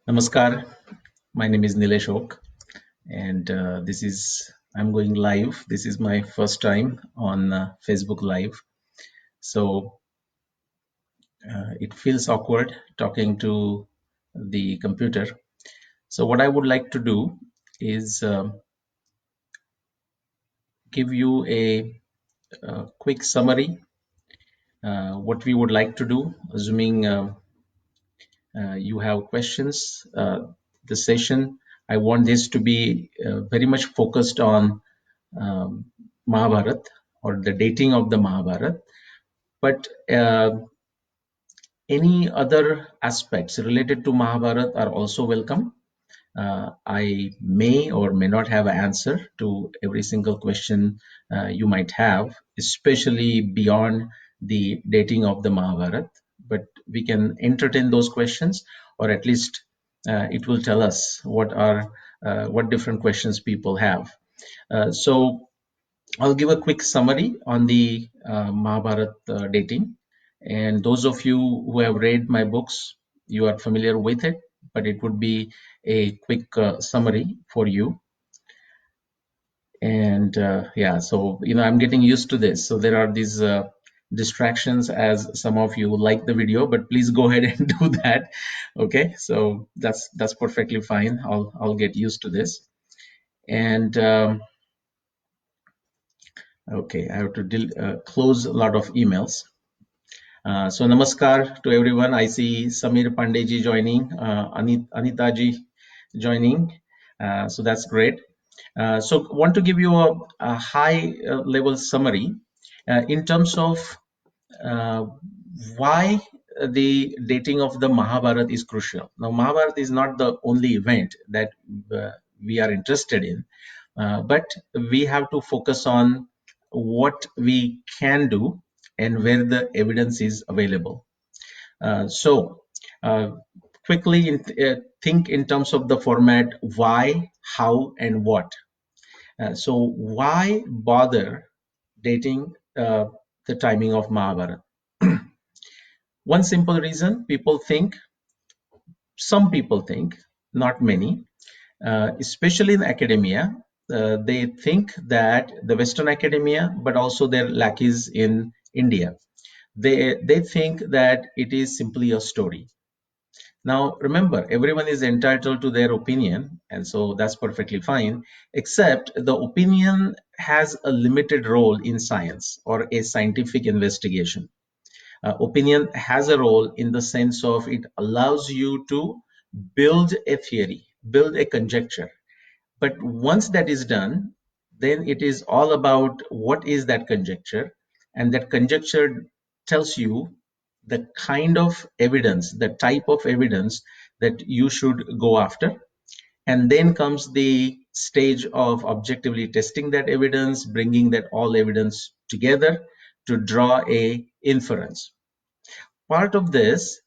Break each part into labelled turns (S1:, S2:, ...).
S1: Namaskar. My name is Nilesh Oak, and I'm going live. This is my first time on Facebook Live, so it feels awkward talking to the computer. So, what I would like to do is give you a quick summary. What we would like to do, assuming you have questions. The session, I want this to be very much focused on um, Mahabharat or the dating of the Mahabharat, but any other aspects related to Mahabharat are also welcome. I may or may not have an answer to every single question you might have, especially beyond the dating of the Mahabharat. But we can entertain those questions, or at least it will tell us what different questions people have. So I'll give a quick summary on the Mahabharat dating. And those of you who have read my books, you are familiar with it, but it would be a quick summary for you. And yeah, so, I'm getting used to this. So there are these distractions as some of you like the video, but please go ahead and do that. Okay, so that's perfectly fine. I'll get used to this. And okay, I have to close a lot of emails. So namaskar to everyone. I see Samir Pandeji joining, Anitaji joining. So that's great. So want to give you a high level summary in terms of uh, why the dating of the Mahabharata is crucial. Now, Mahabharata is not the only event that we are interested in, but we have to focus on what we can do and where the evidence is available. So, quickly think in terms of the format why, how, and what. So, why bother dating the timing of Mahabharata? One simple reason some people think, not many, especially in academia, they think that the Western academia, but also their lackeys in India, they think that it is simply a story. Now, remember, everyone is entitled to their opinion, and so that's perfectly fine, except the opinion has a limited role in science or a scientific investigation. Opinion has a role in the sense of it allows you to build a theory, build a conjecture. But once that is done, then it is all about what is that conjecture, and that conjecture tells you the kind of evidence, the type of evidence that you should go after. And then comes the stage of objectively testing that evidence, bringing that all evidence together to draw a inference. Part of this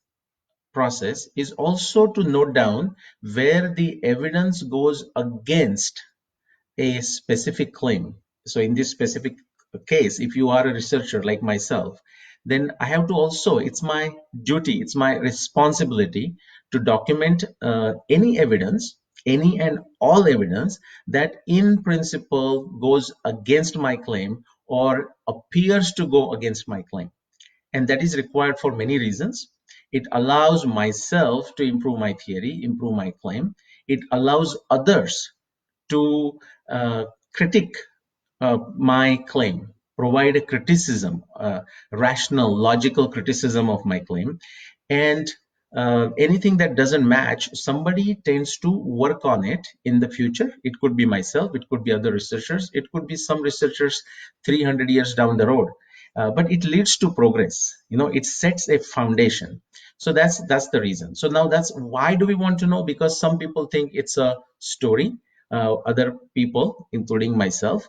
S1: process is also to note down where the evidence goes against a specific claim. So in this specific case, if you are a researcher like myself, then I have to also, it's my duty, it's my responsibility to document any evidence, any and all evidence that in principle goes against my claim or appears to go against my claim. And that is required for many reasons. It allows myself to improve my theory, improve my claim. It allows others to critique my claim, provide a criticism, rational, logical criticism of my claim. And anything that doesn't match, somebody tends to work on it in the future. It could be myself, it could be other researchers, it could be some researchers 300 years down the road. But it leads to progress. It sets a foundation. So that's the reason. So now that's why do we want to know? Because some people think it's a story. Other people, including myself,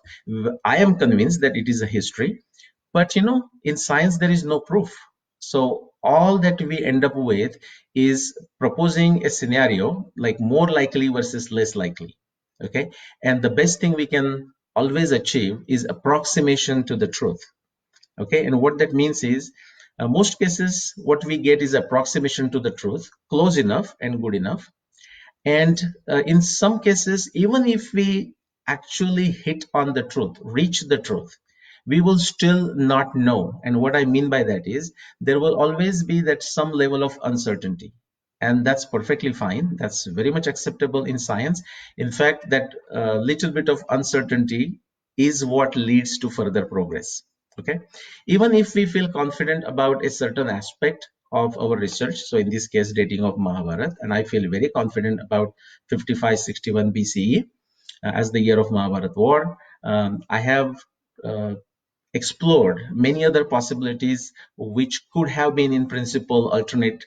S1: I am convinced that it is a history. But in science, there is no proof. So all that we end up with is proposing a scenario like more likely versus less likely. Okay. And the best thing we can always achieve is approximation to the truth. Okay. And what that means is most cases, what we get is approximation to the truth, close enough and good enough. And in some cases, even if we actually hit on the truth, reach the truth, we will still not know. And what I mean by that is there will always be that some level of uncertainty. And that's perfectly fine. That's very much acceptable in science. In fact, that little bit of uncertainty is what leads to further progress. Okay. Even if we feel confident about a certain aspect of our research, so in this case, dating of Mahabharata, and I feel very confident about 5561 BCE as the year of Mahabharata war. I have explored many other possibilities which could have been in principle alternate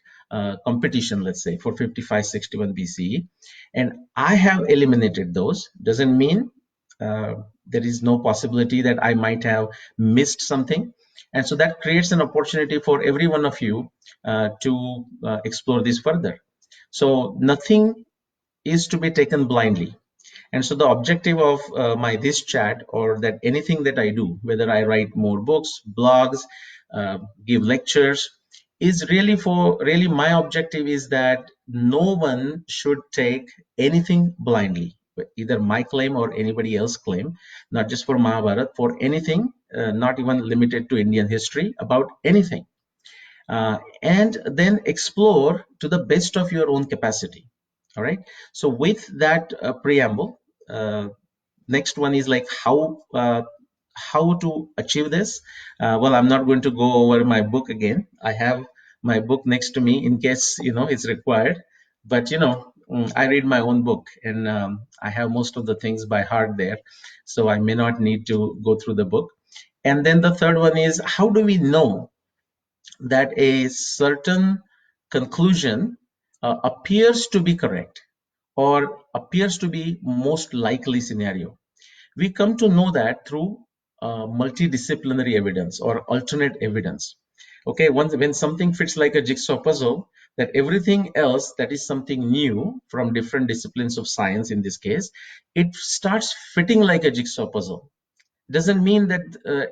S1: competition, let's say, for 5561 BCE, and I have eliminated those. Doesn't mean uh, there is no possibility that I might have missed something. And so that creates an opportunity for every one of you to explore this further. So nothing is to be taken blindly. And so the objective of my this chat, or that anything that I do, whether I write more books, blogs, give lectures, is really my objective is that no one should take anything blindly, either my claim or anybody else claim, not just for Mahabharata, for anything, not even limited to Indian history, about anything, and then explore to the best of your own capacity. All right. So with that preamble, uh, next one is like how to achieve this. Well, I'm not going to go over my book again. I have my book next to me in case it's required. But I read my own book, and I have most of the things by heart there, so I may not need to go through the book. And then the third one is, how do we know that a certain conclusion appears to be correct or appears to be most likely scenario? We come to know that through multidisciplinary evidence or alternate evidence. Okay, when something fits like a jigsaw puzzle, that everything else that is something new from different disciplines of science, in this case, it starts fitting like a jigsaw puzzle. Doesn't mean that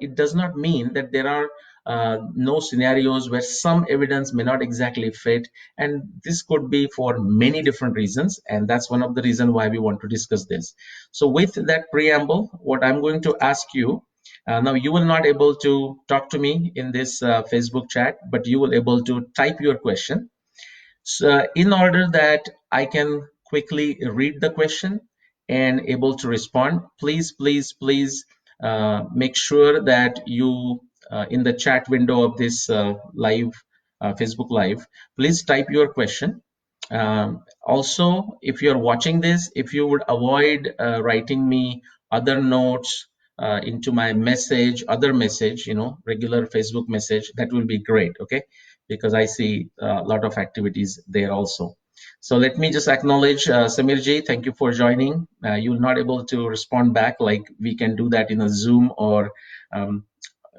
S1: it does not mean that there are no scenarios where some evidence may not exactly fit, and this could be for many different reasons, and that's one of the reasons why we want to discuss this. So with that preamble, what I'm going to ask you, now you will not able to talk to me in this Facebook chat, but you will able to type your question, so in order that I can quickly read the question and able to respond, please make sure that you in the chat window of this live Facebook live, please type your question. Also, if you're watching this, if you would avoid writing me other notes into my message, other message, regular Facebook message, that will be great. Okay, because I see a lot of activities there also. So let me just acknowledge Samirji, thank you for joining. You're not able to respond back like we can do that in a Zoom or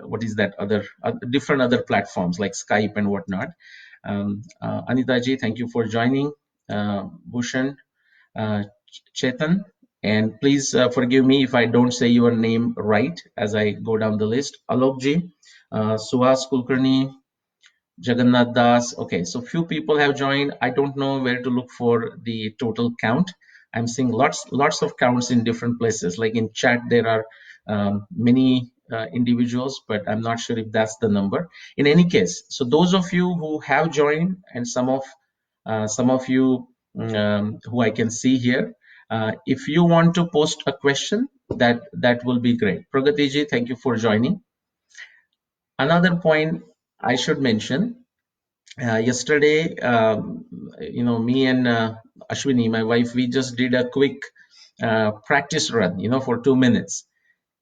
S1: what is that other different other platforms like Skype and whatnot. Anita ji, thank you for joining. Bhushan, uh, Chetan, and please forgive me if I don't say your name right as I go down the list. Alok ji, Suhas Kulkarni, Jagannath Das. Okay, so few people have joined. I don't know where to look for the total count. I'm seeing lots of counts in different places. Like in chat, there are many individuals, but I'm not sure if that's the number. In any case, so those of you who have joined, and some of you who I can see here, if you want to post a question, that will be great. Pragati ji, thank you for joining. Another point I should mention, yesterday, me and Ashwini, my wife, we just did a quick practice run, for 2 minutes.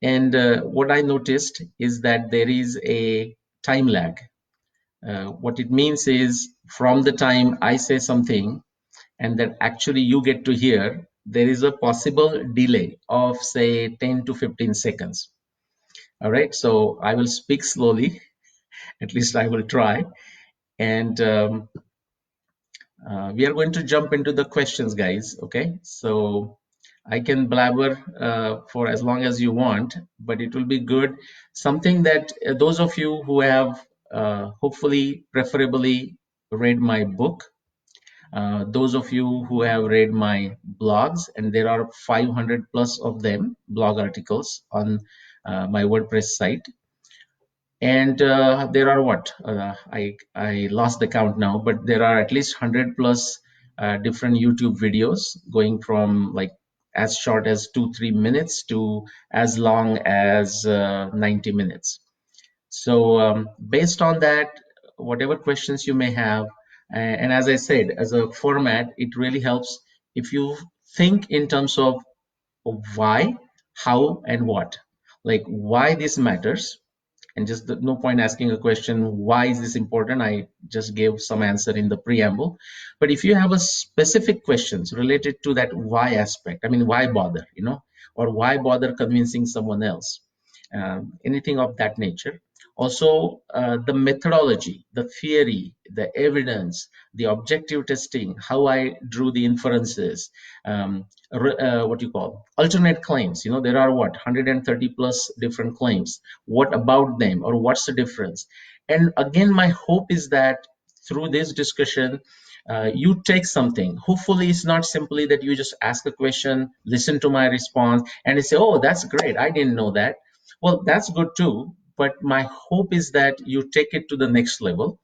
S1: And what I noticed is that there is a time lag. What it means is from the time I say something and that actually you get to hear, there is a possible delay of say 10 to 15 seconds. All right, so I will speak slowly, at least I will try. And we are going to jump into the questions, guys. Okay, so I can blabber for as long as you want, but it will be good. Something that those of you who have hopefully, preferably read my book, Those of you who have read my blogs, and there are 500 plus of them, blog articles on my WordPress site, and there are I lost the count now, but there are at least 100 plus different YouTube videos, going from like as short as 2-3 minutes to as long as 90 minutes. So based on that, whatever questions you may have, and as I said, as a format, it really helps if you think in terms of why, how, and what. Like why this matters, and just no point asking a question, why is this important? I just gave some answer in the preamble. But if you have a specific questions related to that why aspect, I mean, why bother, or why bother convincing someone else, anything of that nature. Also, the methodology, the theory, the evidence, the objective testing, how I drew the inferences, what you call alternate claims. There are 130 plus different claims. What about them, or what's the difference? And again, my hope is that through this discussion, you take something. Hopefully, it's not simply that you just ask a question, listen to my response, and you say, "Oh, that's great. I didn't know that." Well, that's good too. But my hope is that you take it to the next level.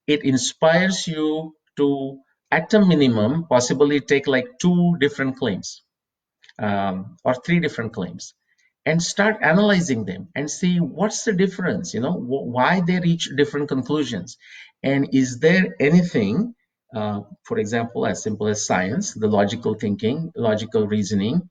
S1: It inspires you to, at a minimum, possibly take like two different claims, or three different claims, and start analyzing them and see what's the difference, why they reach different conclusions. And is there anything, for example, as simple as science, the logical thinking, logical reasoning,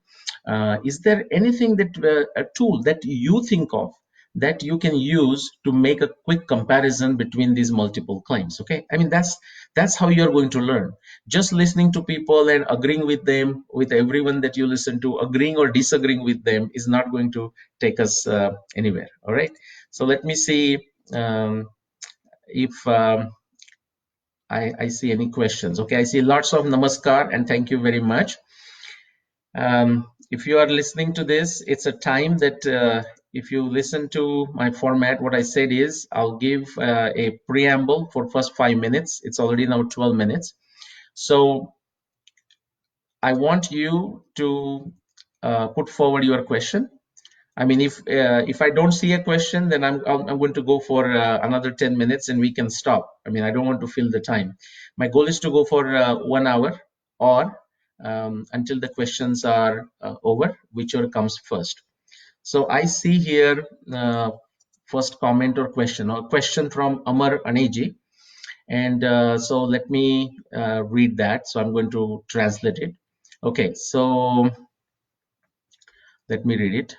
S1: is there anything that a tool that you think of that you can use to make a quick comparison between these multiple claims? Okay, I mean, that's how you're going to learn. Just listening to people and agreeing with them, with everyone that you listen to, agreeing or disagreeing with them, is not going to take us anywhere. All right, so let me see if I see any questions. Okay, I see lots of namaskar and thank you very much. If you are listening to this, it's a time that if you listen to my format, what I said is I'll give a preamble for first 5 minutes. It's already now 12 minutes. So I want you to put forward your question. I mean, if I don't see a question, then I'm going to go for another 10 minutes and we can stop. I mean, I don't want to fill the time. My goal is to go for 1 hour, or until the questions are over, whichever comes first. So I see here first comment or question from Amar Aneji. And so let me read that. So I'm going to translate it. Okay, so let me read it.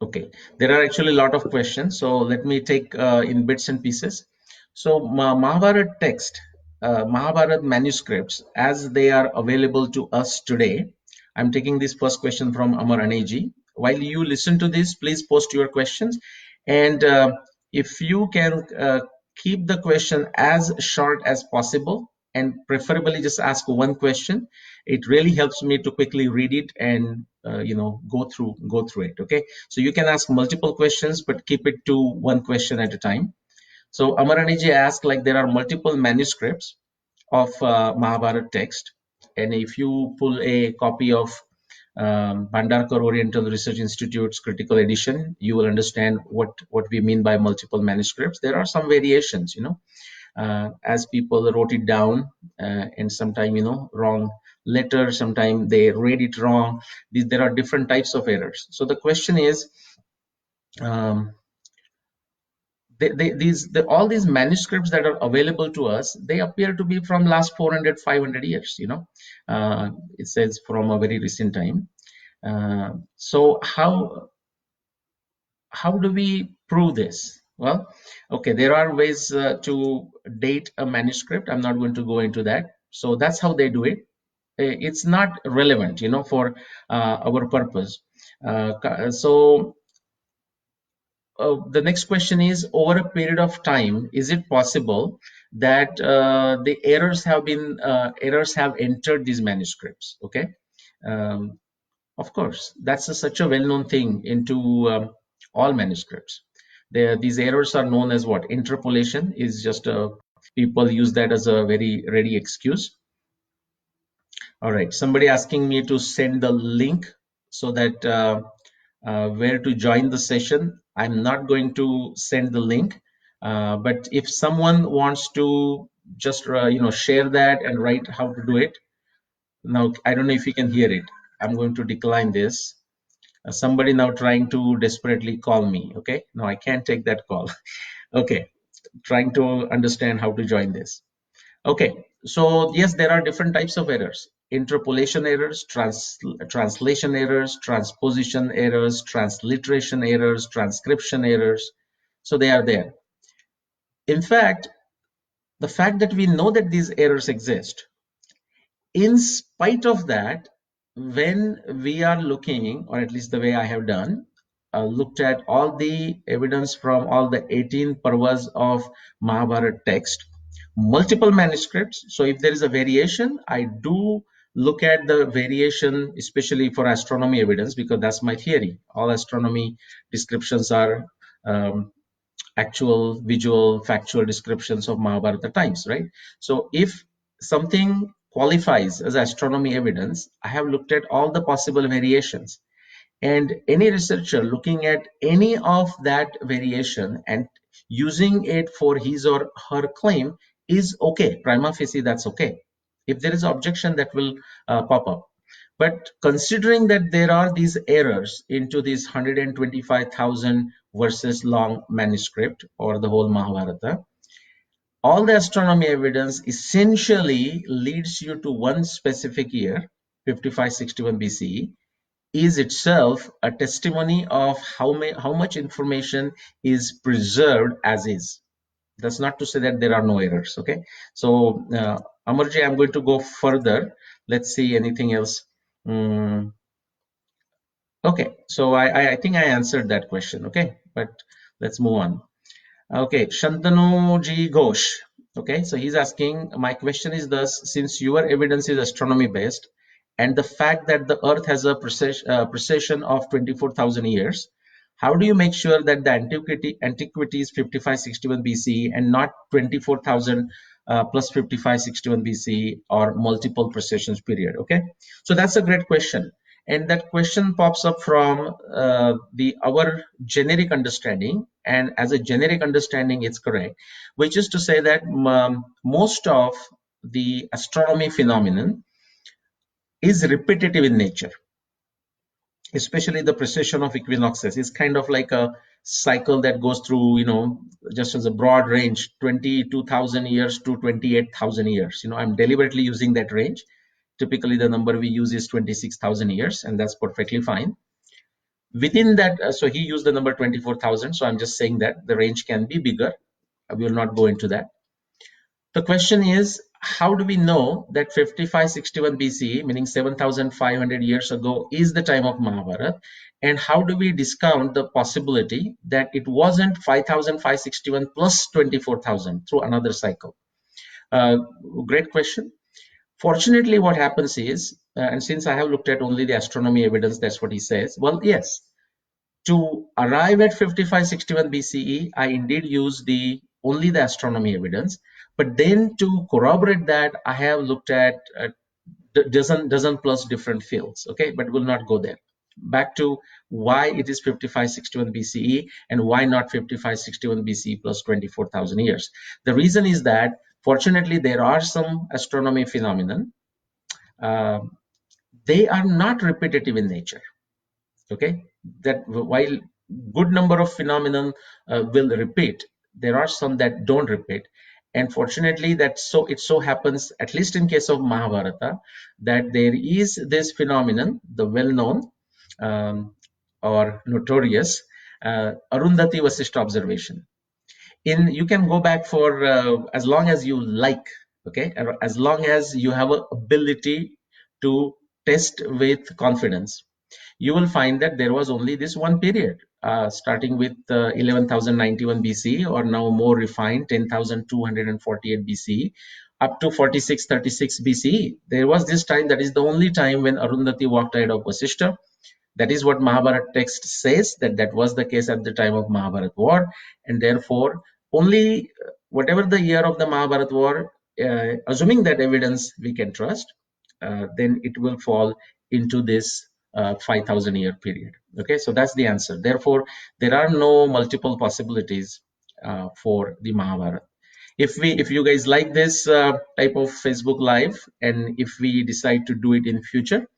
S1: Okay, there are actually a lot of questions, so let me take in bits and pieces. So Mahabharat text, Mahabharat manuscripts, as they are available to us today. I'm taking this first question from Amar Aneji. While you listen to this, please post your questions, and if you can keep the question as short as possible, and preferably just ask one question. It really helps me to quickly read it and go through it. Okay, so you can ask multiple questions, but keep it to one question at a time. So Amaraniji asked, like, there are multiple manuscripts of Mahabharata text, and if you pull a copy of Bhandarkar Oriental Research Institute's critical edition, you will understand what we mean by multiple manuscripts. There are some variations, as people wrote it down, and sometimes, wrong letter, sometimes they read it wrong. There are different types of errors. So the question is, um, all these manuscripts that are available to us, they appear to be from last 400 500 years. It says from a very recent time. So how do we prove this? Well, okay, there are ways to date a manuscript. I'm not going to go into that. So that's how they do it. It's not relevant, for our purpose. So the next question is, over a period of time, is it possible that the errors have entered these manuscripts? Okay. Um, of course, that's such a well-known thing into all manuscripts. These errors are known as what? Interpolation is just a, people use that as a very ready excuse. All right, somebody asking me to send the link so that where to join the session. I'm not going to send the link, but if someone wants to just share that and write how to do it. Now, I don't know if you can hear it. I'm going to decline this. Somebody now trying to desperately call me. Okay, no, I can't take that call. Okay, trying to understand how to join this. Okay, so yes, there are different types of errors. Interpolation errors, translation errors, transposition errors, transliteration errors, transcription errors. So they are there. In fact, the fact that we know that these errors exist, in spite of that, when we are looking, or at least the way I have done, looked at all the evidence from all the 18 parvas of Mahabharata text, multiple manuscripts. So if there is a variation, I do look at the variation, especially for astronomy evidence, because that's my theory. All astronomy descriptions are actual, visual, factual descriptions of Mahabharata times, right? So if something qualifies as astronomy evidence, I have looked at all the possible variations. And any researcher looking at any of that variation and using it for his or her claim is okay. Prima facie, that's okay. If there is objection, that will pop up. But considering that there are these errors into this 125,000 verses long manuscript or the whole Mahabharata, all the astronomy evidence essentially leads you to one specific year, 5561 BCE, is itself a testimony of how much information is preserved as is. That's not to say that there are no errors. Okay, so Amarji, I'm going to go further. Let's see anything else. Okay, so I think I answered that question. Okay, but let's move on. Okay, Shantanu G. Ghosh. Okay, so he's asking, my question is thus, since your evidence is astronomy based, and the fact that the Earth has a precession of 24,000 years, how do you make sure that the antiquity is 5561 BCE and not 24,000 plus 5561 BCE or multiple precessions period? Okay, so that's a great question. And that question pops up from our generic understanding, and as a generic understanding, it's correct, which is to say that most of the astronomy phenomenon is repetitive in nature, especially the precession of equinoxes. It's kind of like a cycle that goes through, just as a broad range, 22,000 years to 28,000 years. I'm deliberately using that range. Typically, the number we use is 26,000 years, and that's perfectly fine. Within that, so he used the number 24,000. So I'm just saying that the range can be bigger. I will not go into that. The question is, how do we know that 5561 BCE, meaning 7,500 years ago, is the time of Mahabharata? And how do we discount the possibility that it wasn't 5,561 plus 24,000 through another cycle? Great question. Fortunately, what happens is, and since I have looked at only the astronomy evidence, that's what he says. Well, yes, to arrive at 5561 BCE, I indeed use only the astronomy evidence. But then to corroborate that, I have looked at dozen plus different fields. Okay, but we'll not go there. Back to why it is 5561 BCE and why not 5561 BCE plus 24,000 years. The reason is that fortunately there are some astronomy phenomenon. They are not repetitive in nature. Okay, that while good number of phenomenon will repeat, there are some that don't repeat. And fortunately, it so happens, at least in case of Mahabharata, that there is this phenomenon, the well-known or notorious Arundhati Vasishtha observation. You can go back for as long as you like. Okay, as long as you have an ability to test with confidence, you will find that there was only this one period, starting with 11,091 BC, or now more refined 10,248 BC, up to 4636 BCE. There was this time, that is the only time when Arundhati walked ahead of Vasishtha. That is what Mahabharata text says, that that was the case at the time of Mahabharata war, and therefore only whatever the year of the Mahabharata war, assuming that evidence we can trust, then it will fall into this 5,000 year period. Okay, so that's the answer. Therefore, there are no multiple possibilities for the Mahabharata. If you guys like this type of Facebook live, and if we decide to do it in future,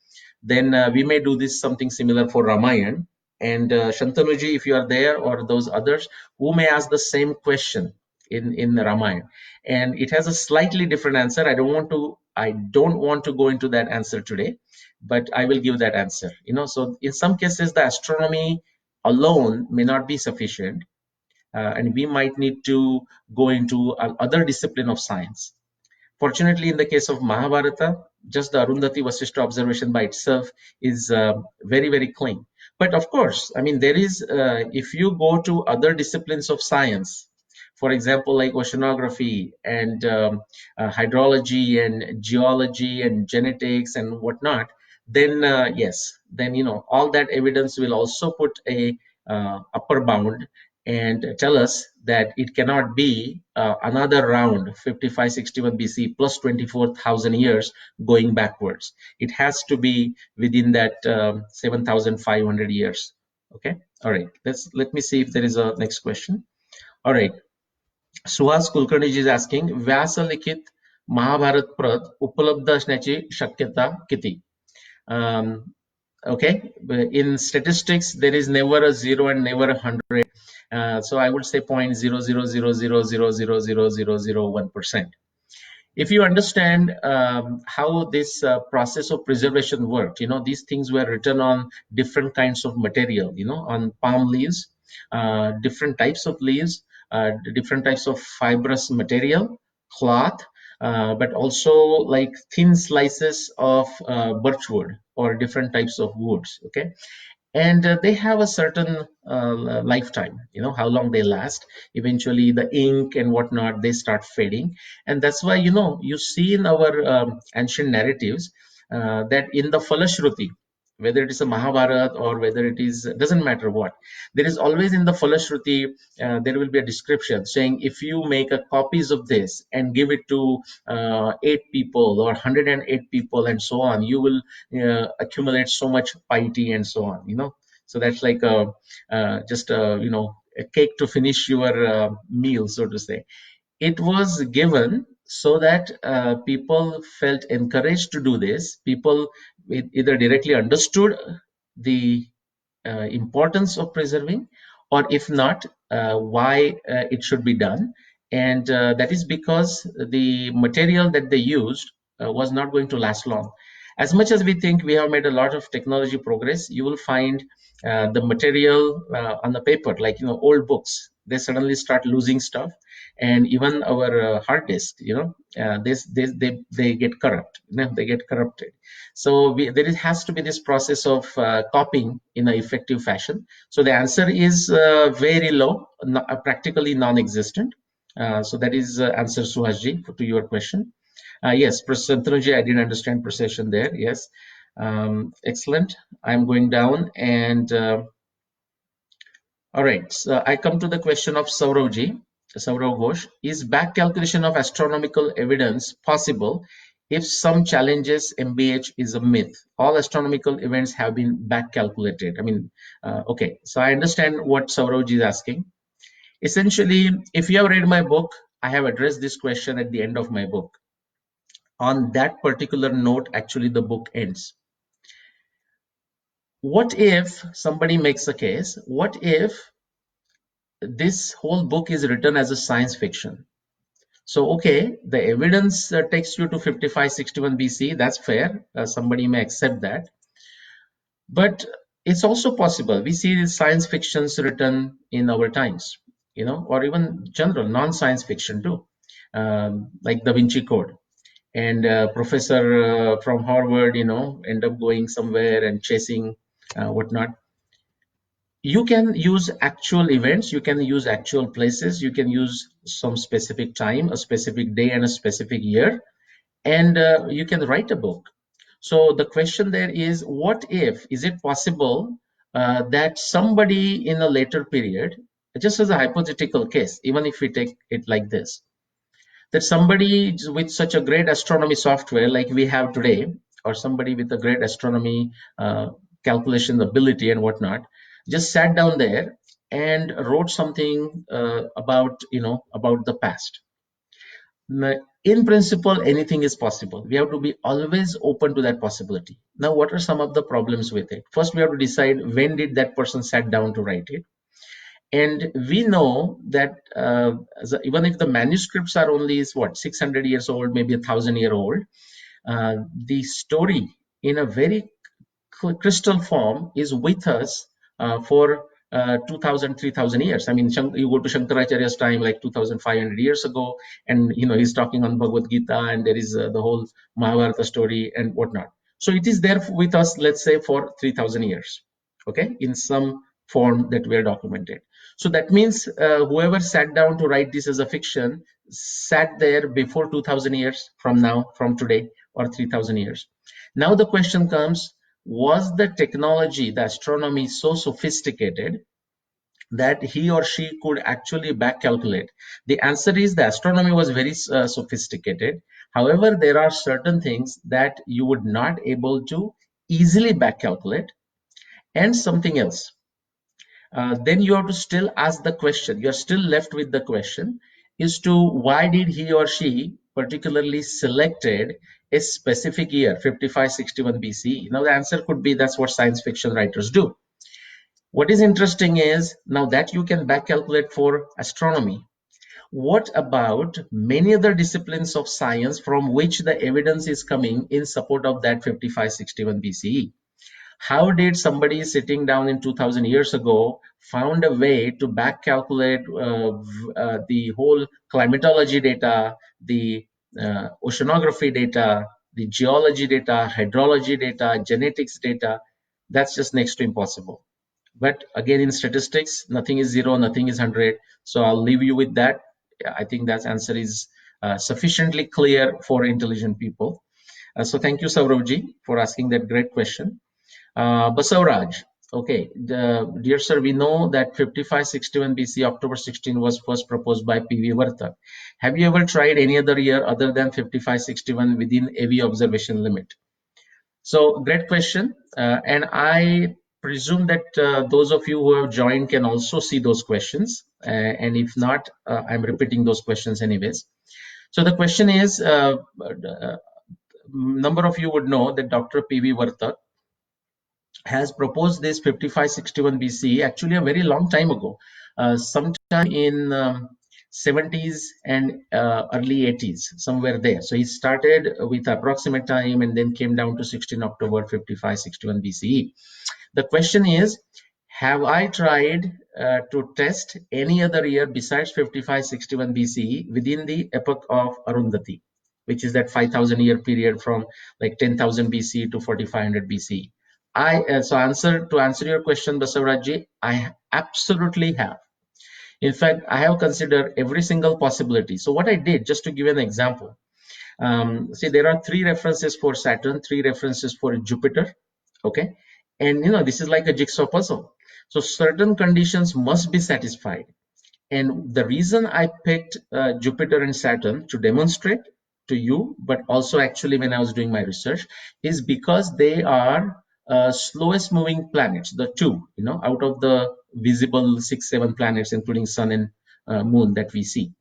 S1: then we may do this something similar for Ramayan. And Shantanuji, if you are there, or those others who may ask the same question in the Ramayan, and it has a slightly different answer. I don't want to go into that answer today, but I will give that answer. So in some cases, the astronomy alone may not be sufficient, and we might need to go into other discipline of science. Fortunately, in the case of Mahabharata, just the Arundhati Vasishtha observation by itself is very, very clean. But of course, I mean, there is, if you go to other disciplines of science, for example, like oceanography and hydrology and geology and genetics and whatnot, then yes, then, all that evidence will also put a upper bound and tell us that it cannot be another round 5561 BC plus 24,000 years going backwards. It has to be within that 7,500 years. Okay, all right, let me see if there is a next question. All right, Suhas Kulkarni is asking, व्यासलिखित Mahabharat प्रत उपलब्ध असण्याची शक्यता किती? Okay, in statistics there is never a 0 and never a 100, so I would say 0.00000000001%. If you understand how this process of preservation worked, these things were written on different kinds of material, on palm leaves, different types of leaves, different types of fibrous material, cloth, but also like thin slices of birchwood or different types of woods. Okay, and they have a certain lifetime, how long they last. Eventually the ink and whatnot, they start fading, and that's why you see in our ancient narratives that in the Falashruti, whether it is a Mahabharata or whether it is, doesn't matter what, there is always in the Falashruti there will be a description saying, if you make a copies of this and give it to 8 people or 108 people and so on, you will accumulate so much piety and so on. So that's like a just a cake to finish your meal, so to say. It was given so that people felt encouraged to do this. People either directly understood the importance of preserving, or if not, why it should be done. And that is because the material that they used was not going to last long. As much as we think we have made a lot of technology progress, you will find the material on the paper, like old books, they suddenly start losing stuff. And even our hard disk, they get corrupt, they get corrupted. So there has to be this process of copying in an effective fashion. So the answer is very low, practically non-existent. So that is answer, Suhasji, to your question. Yes, Prasantanuji, I didn't understand procession there. Yes, excellent. I'm going down, and all right. So I come to the question of Sauravji. Saurav Ghosh, is back calculation of astronomical evidence possible if some challenges MBH is a myth? All astronomical events have been back calculated. I mean, okay, so I understand what Sauravji is asking. Essentially, if you have read my book, I have addressed this question at the end of my book. On that particular note, actually, the book ends. What if somebody makes a case? What if this whole book is written as a science fiction? So, okay, the evidence takes you to 5561 BC. That's fair. Somebody may accept that. But it's also possible. We see science fictions written in our times, or even general non-science fiction too, like Da Vinci Code. And professor from Harvard, end up going somewhere and chasing whatnot. You can use actual events, you can use actual places, you can use some specific time, a specific day and a specific year, and you can write a book. So the question there is, what if, is it possible that somebody in a later period, just as a hypothetical case, even if we take it like this, that somebody with such a great astronomy software like we have today, or somebody with a great astronomy calculation ability and whatnot, just sat down there and wrote something about, about the past. In principle, anything is possible. We have to be always open to that possibility. Now, what are some of the problems with it? First, we have to decide, when did that person sat down to write it? And we know that even if the manuscripts are only is what, 600 years old, maybe 1,000 year old, the story in a very crystal form is with us for 2000, 3000 years. I mean, you go to Shankaracharya's time, like 2500 years ago, and he's talking on Bhagavad Gita, and there is the whole Mahabharata story and whatnot. So it is there with us, let's say, for 3000 years, okay, in some form that we are documented. So that means whoever sat down to write this as a fiction sat there before 2000 years from now, from today, or 3000 years. Now the question comes, was the technology, the astronomy, so sophisticated that he or she could actually back calculate? The answer is, the astronomy was very sophisticated. However, there are certain things that you would not able to easily back calculate. And something else, then you have to still ask the question, you're still left with the question, is to why did he or she particularly selected a specific year, 5561 BCE. Now the answer could be, that's what science fiction writers do. What is interesting is, now that you can back calculate for astronomy, what about many other disciplines of science from which the evidence is coming in support of that 5561 BCE? How did somebody sitting down in 2000 years ago found a way to back calculate the whole climatology data, the oceanography data, the geology data, hydrology data, genetics data? That's just next to impossible. But again, in statistics, nothing is zero, nothing is 100. So I'll leave you with that. I think that answer is sufficiently clear for intelligent people. So thank you, Sauravji, for asking that great question. Basavaraj, okay, dear sir, we know that 5561 BC, October 16 was first proposed by P.V. Vartak. Have you ever tried any other year other than 5561 within AV observation limit? So great question, and I presume that those of you who have joined can also see those questions, and if not, I'm repeating those questions anyways. So the question is, number of you would know that Dr. P.V. Vartak has proposed this 5561 BC actually a very long time ago, sometime in 70s and early 80s, somewhere there. So he started with approximate time and then came down to 16 October 5561 BCE. The question is, have I tried to test any other year besides 5561 BCE within the epoch of Arundhati, which is that 5,000 year period from like 10,000 BC to 4,500 BC? To answer your question, Basavarajji, I absolutely have. In fact, I have considered every single possibility. So what I did, just to give you an example, see, there are 3 references for Saturn, 3 references for Jupiter, okay? And this is like a jigsaw puzzle. So certain conditions must be satisfied. And the reason I picked Jupiter and Saturn to demonstrate to you, but also actually when I was doing my research, is because they are slowest moving planets, the 2, out of the visible 6, 7 planets, including Sun and Moon that we see.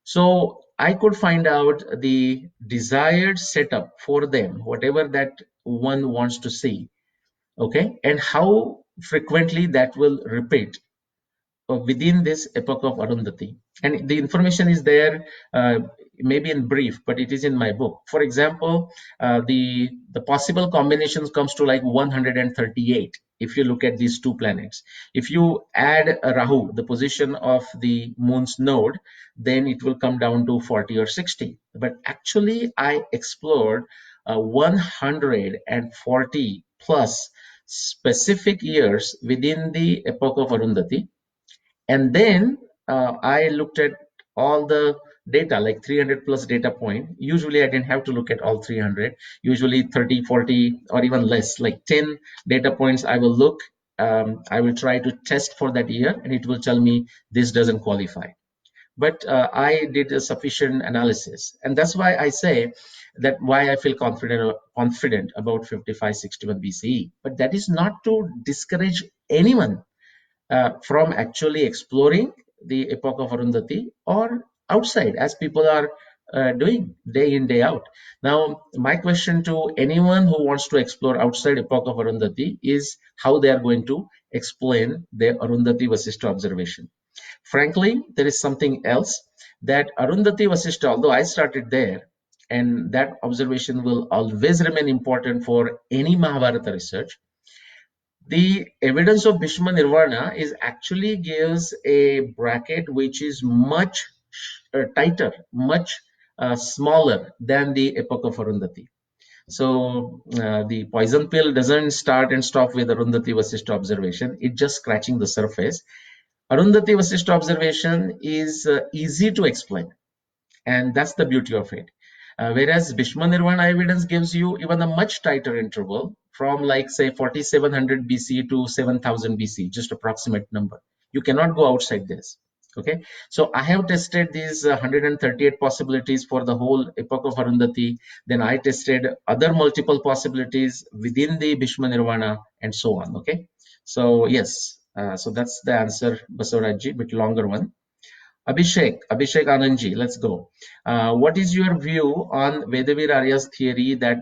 S1: So I could find out the desired setup for them, whatever that one wants to see, okay, and how frequently that will repeat within this epoch of Arundhati. And the information is there, maybe in brief, but it is in my book. For example, the possible combinations comes to like 138 if you look at these 2 planets. If you add Rahu, the position of the moon's node, then it will come down to 40 or 60. But actually, I explored 140 plus specific years within the epoch of Arundhati. And then I looked at all the data, like 300 plus data point. Usually I didn't have to look at all 300, usually 30, 40, or even less, like 10 data points I will look. I will try to test for that year, and it will tell me this doesn't qualify. But I did a sufficient analysis, and that's why I say that why I feel confident about 5561 BCE. But that is not to discourage anyone from actually exploring the epoch of Arundhati or outside, as people are doing day in, day out. Now, my question to anyone who wants to explore outside epoch of Arundhati is how they are going to explain their Arundhati Vasishtha observation. Frankly, there is something else that Arundhati Vasishtha, although I started there, and that observation will always remain important for any Mahabharata research. The evidence of Bhishma Nirvana is actually gives a bracket which is much tighter, much smaller than the Epoch of Arundhati. So the poison pill doesn't start and stop with Arundhati Vasishtha observation. It's just scratching the surface. Arundhati Vasishtha observation is easy to explain, and that's the beauty of it. Whereas Bhishma Nirvana evidence gives you even a much tighter interval from, like, say 4700 BC to 7000 BC, just approximate number. You cannot go outside this. Okay, so I have tested these 138 possibilities for the whole epoch of Arundhati. Then I tested other multiple possibilities within the Bhishma Nirvana and so on. Okay, so yes, so that's the answer, Basavarajji, bit longer one. Abhishek Anandji, let's go. What is your view on Vedavir Arya's theory that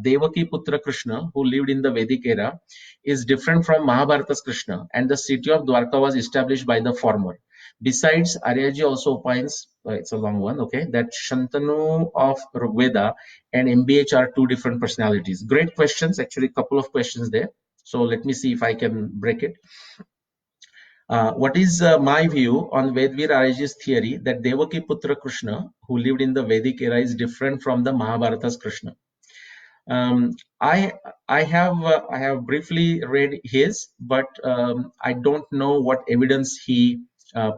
S1: Devaki Putra Krishna, who lived in the Vedic era, is different from Mahabharata's Krishna, and the city of Dwarka was established by the former? Besides, Aryaji also opines, it's a long one, okay, that Shantanu of Rigveda and MBH are two different personalities. Great questions, actually, a couple of questions there. So let me see if I can break it. What is my view on Vedvir Aryaji's theory that Devaki Putra Krishna, who lived in the Vedic era, is different from the Mahabharata's Krishna? Um, I I have briefly read his, but I don't know what evidence he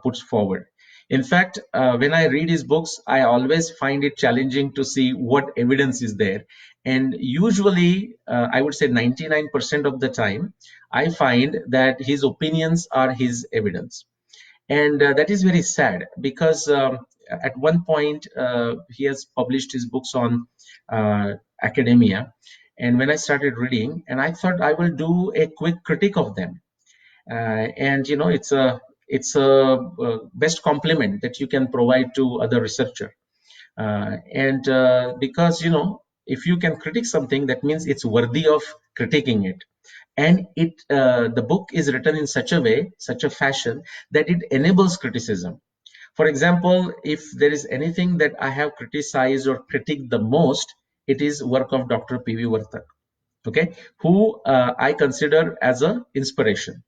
S1: puts forward. In fact, when I read his books, I always find it challenging to see what evidence is there. And usually, I would say 99% of the time, I find that his opinions are his evidence. And that is very sad because at one point he has published his books on academia. And when I started reading, and I thought I will do a quick critique of them. And you know, it's a best compliment that you can provide to other researcher. And because you know, if you can critique something, that means it's worthy of critiquing it. And the book is written in such a way, such a fashion, that it enables criticism. For example, if there is anything that I have criticized or critiqued the most, it is work of Dr. P.V. Vartak, okay, who I consider as a inspiration.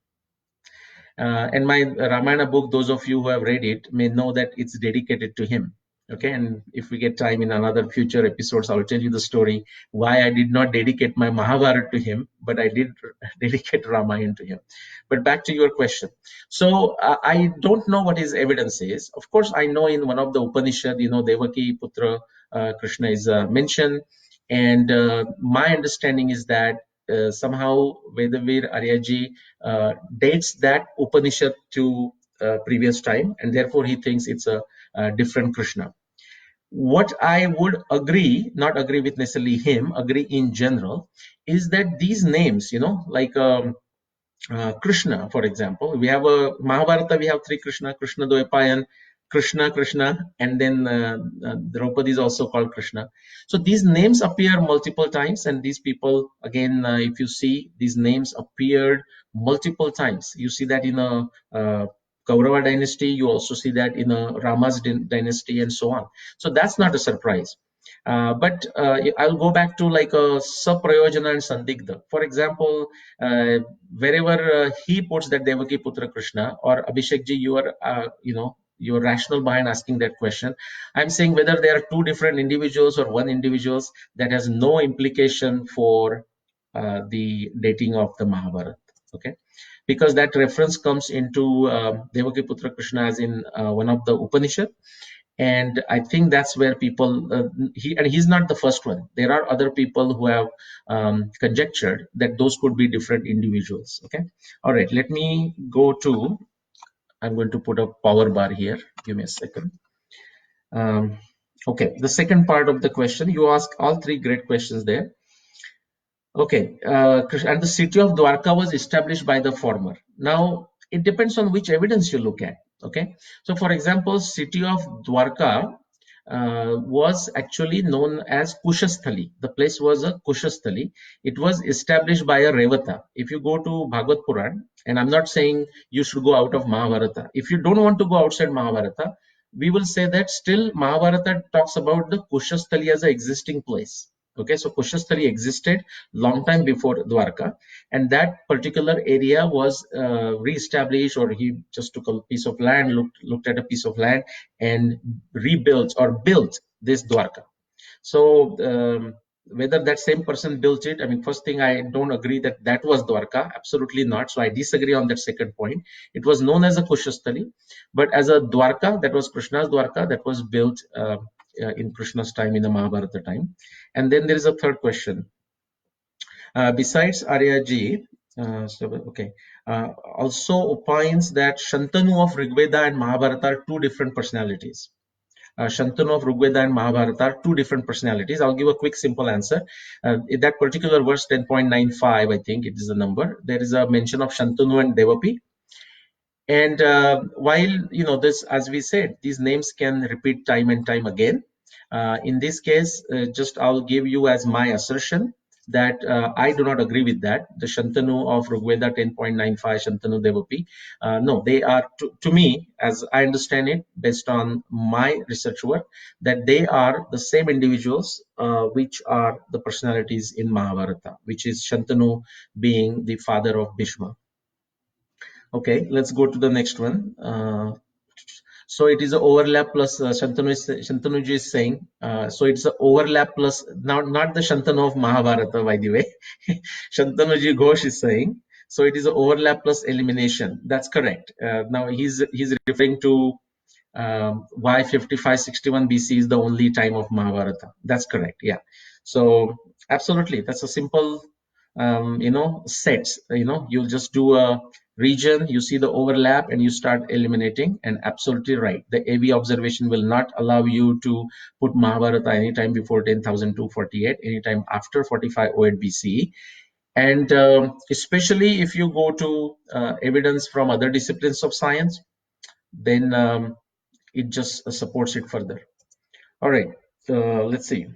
S1: And my Ramayana book, those of you who have read it may know that it's dedicated to him. Okay, and if we get time in another future episodes, I'll tell you the story why I did not dedicate my Mahabharata to him, but I did dedicate Ramayana to him. But back to your question. So I don't know what his evidence is. Of course, I know in one of the Upanishad, you know, Devaki Putra Krishna is mentioned, and my understanding is that somehow Vedavir Aryaji dates that Upanishad to previous time, and therefore he thinks it's a different Krishna. What I would agree, not agree with necessarily him, agree in general, is that these names, you know, like Krishna, for example, we have a Mahabharata, we have three Krishna, Krishna Dwaipayan, Krishna, and then Draupadi is also called Krishna. So these names appear multiple times, and these people, again, if you see, these names appeared multiple times. You see that in a Kaurava dynasty, you also see that in a Rama's dynasty, and so on. So that's not a surprise. But I'll go back to like a Saprayojana and Sandigdha. For example, wherever he puts that Devaki Putra Krishna, or Abhishek ji, you are, you know, you're rational behind asking that question. I'm saying whether there are two different individuals or one individuals, that has no implication for the dating of the Mahabharata. Okay, because that reference comes into Devaki Putra Krishna as in one of the Upanishad, And I think that's where people he's not the first one. There are other people who have conjectured that those could be different individuals. Okay, all right, let me go to, I'm going to put a power bar here, give me a second. Okay, the second part of the question, you ask all three great questions there. Okay, and the city of Dwarka was established by the former. Now, it depends on which evidence you look at. Okay, so for example, city of Dwarka was actually known as Kushasthali. The place was a Kushasthali. It was established by a Revata. If you go to Bhagavad Puran, and I'm not saying you should go out of Mahabharata. If you don't want to go outside Mahabharata, we will say that still Mahabharata talks about the Kushasthali as an existing place. Okay, so Kushasthali existed long time before Dwarka, and that particular area was re-established, or he just took a piece of land, looked at a piece of land, and rebuilt or built this Dwarka. So whether that same person built it, I mean, first thing, I don't agree that that was Dwarka, absolutely not. So I disagree on that second point. It was known as a Kushasthali, but as a Dwarka, that was Krishna's Dwarka, that was built in Krishna's time, in the Mahabharata time. And then there is a third question. Besides Arya ji, also opines that Shantanu of Rigveda and Mahabharata are two different personalities. Shantanu of Rigveda and Mahabharata are two different personalities. I'll give a quick, simple answer. In that particular verse 10.95, I think it is the number, there is a mention of Shantanu and Devapi. And while, this, as we said, these names can repeat time and time again. In this case, just I'll give you as my assertion that I do not agree with that. The Shantanu of Rigveda 10.95, Shantanu Devapi, no, they are, to me, as I understand it, based on my research work, that they are the same individuals which are the personalities in Mahabharata, which is Shantanu being the father of Bhishma. Okay, let's go to the next one. So it is an overlap plus Shantanuji is saying. So it's an overlap plus, not the Shantanu of Mahabharata, by the way. Shantanuji Ghosh is saying. So it is an overlap plus elimination. That's correct. Now he's referring to why 5561 BC is the only time of Mahabharata. That's correct. Yeah. So absolutely, that's a simple sets. You'll just do a region, you see the overlap, and you start eliminating. And absolutely right, the AV observation will not allow you to put Mahabharata anytime before 10,248, anytime after 4508 BCE. And especially if you go to evidence from other disciplines of science, then it just supports it further. All right, let's see.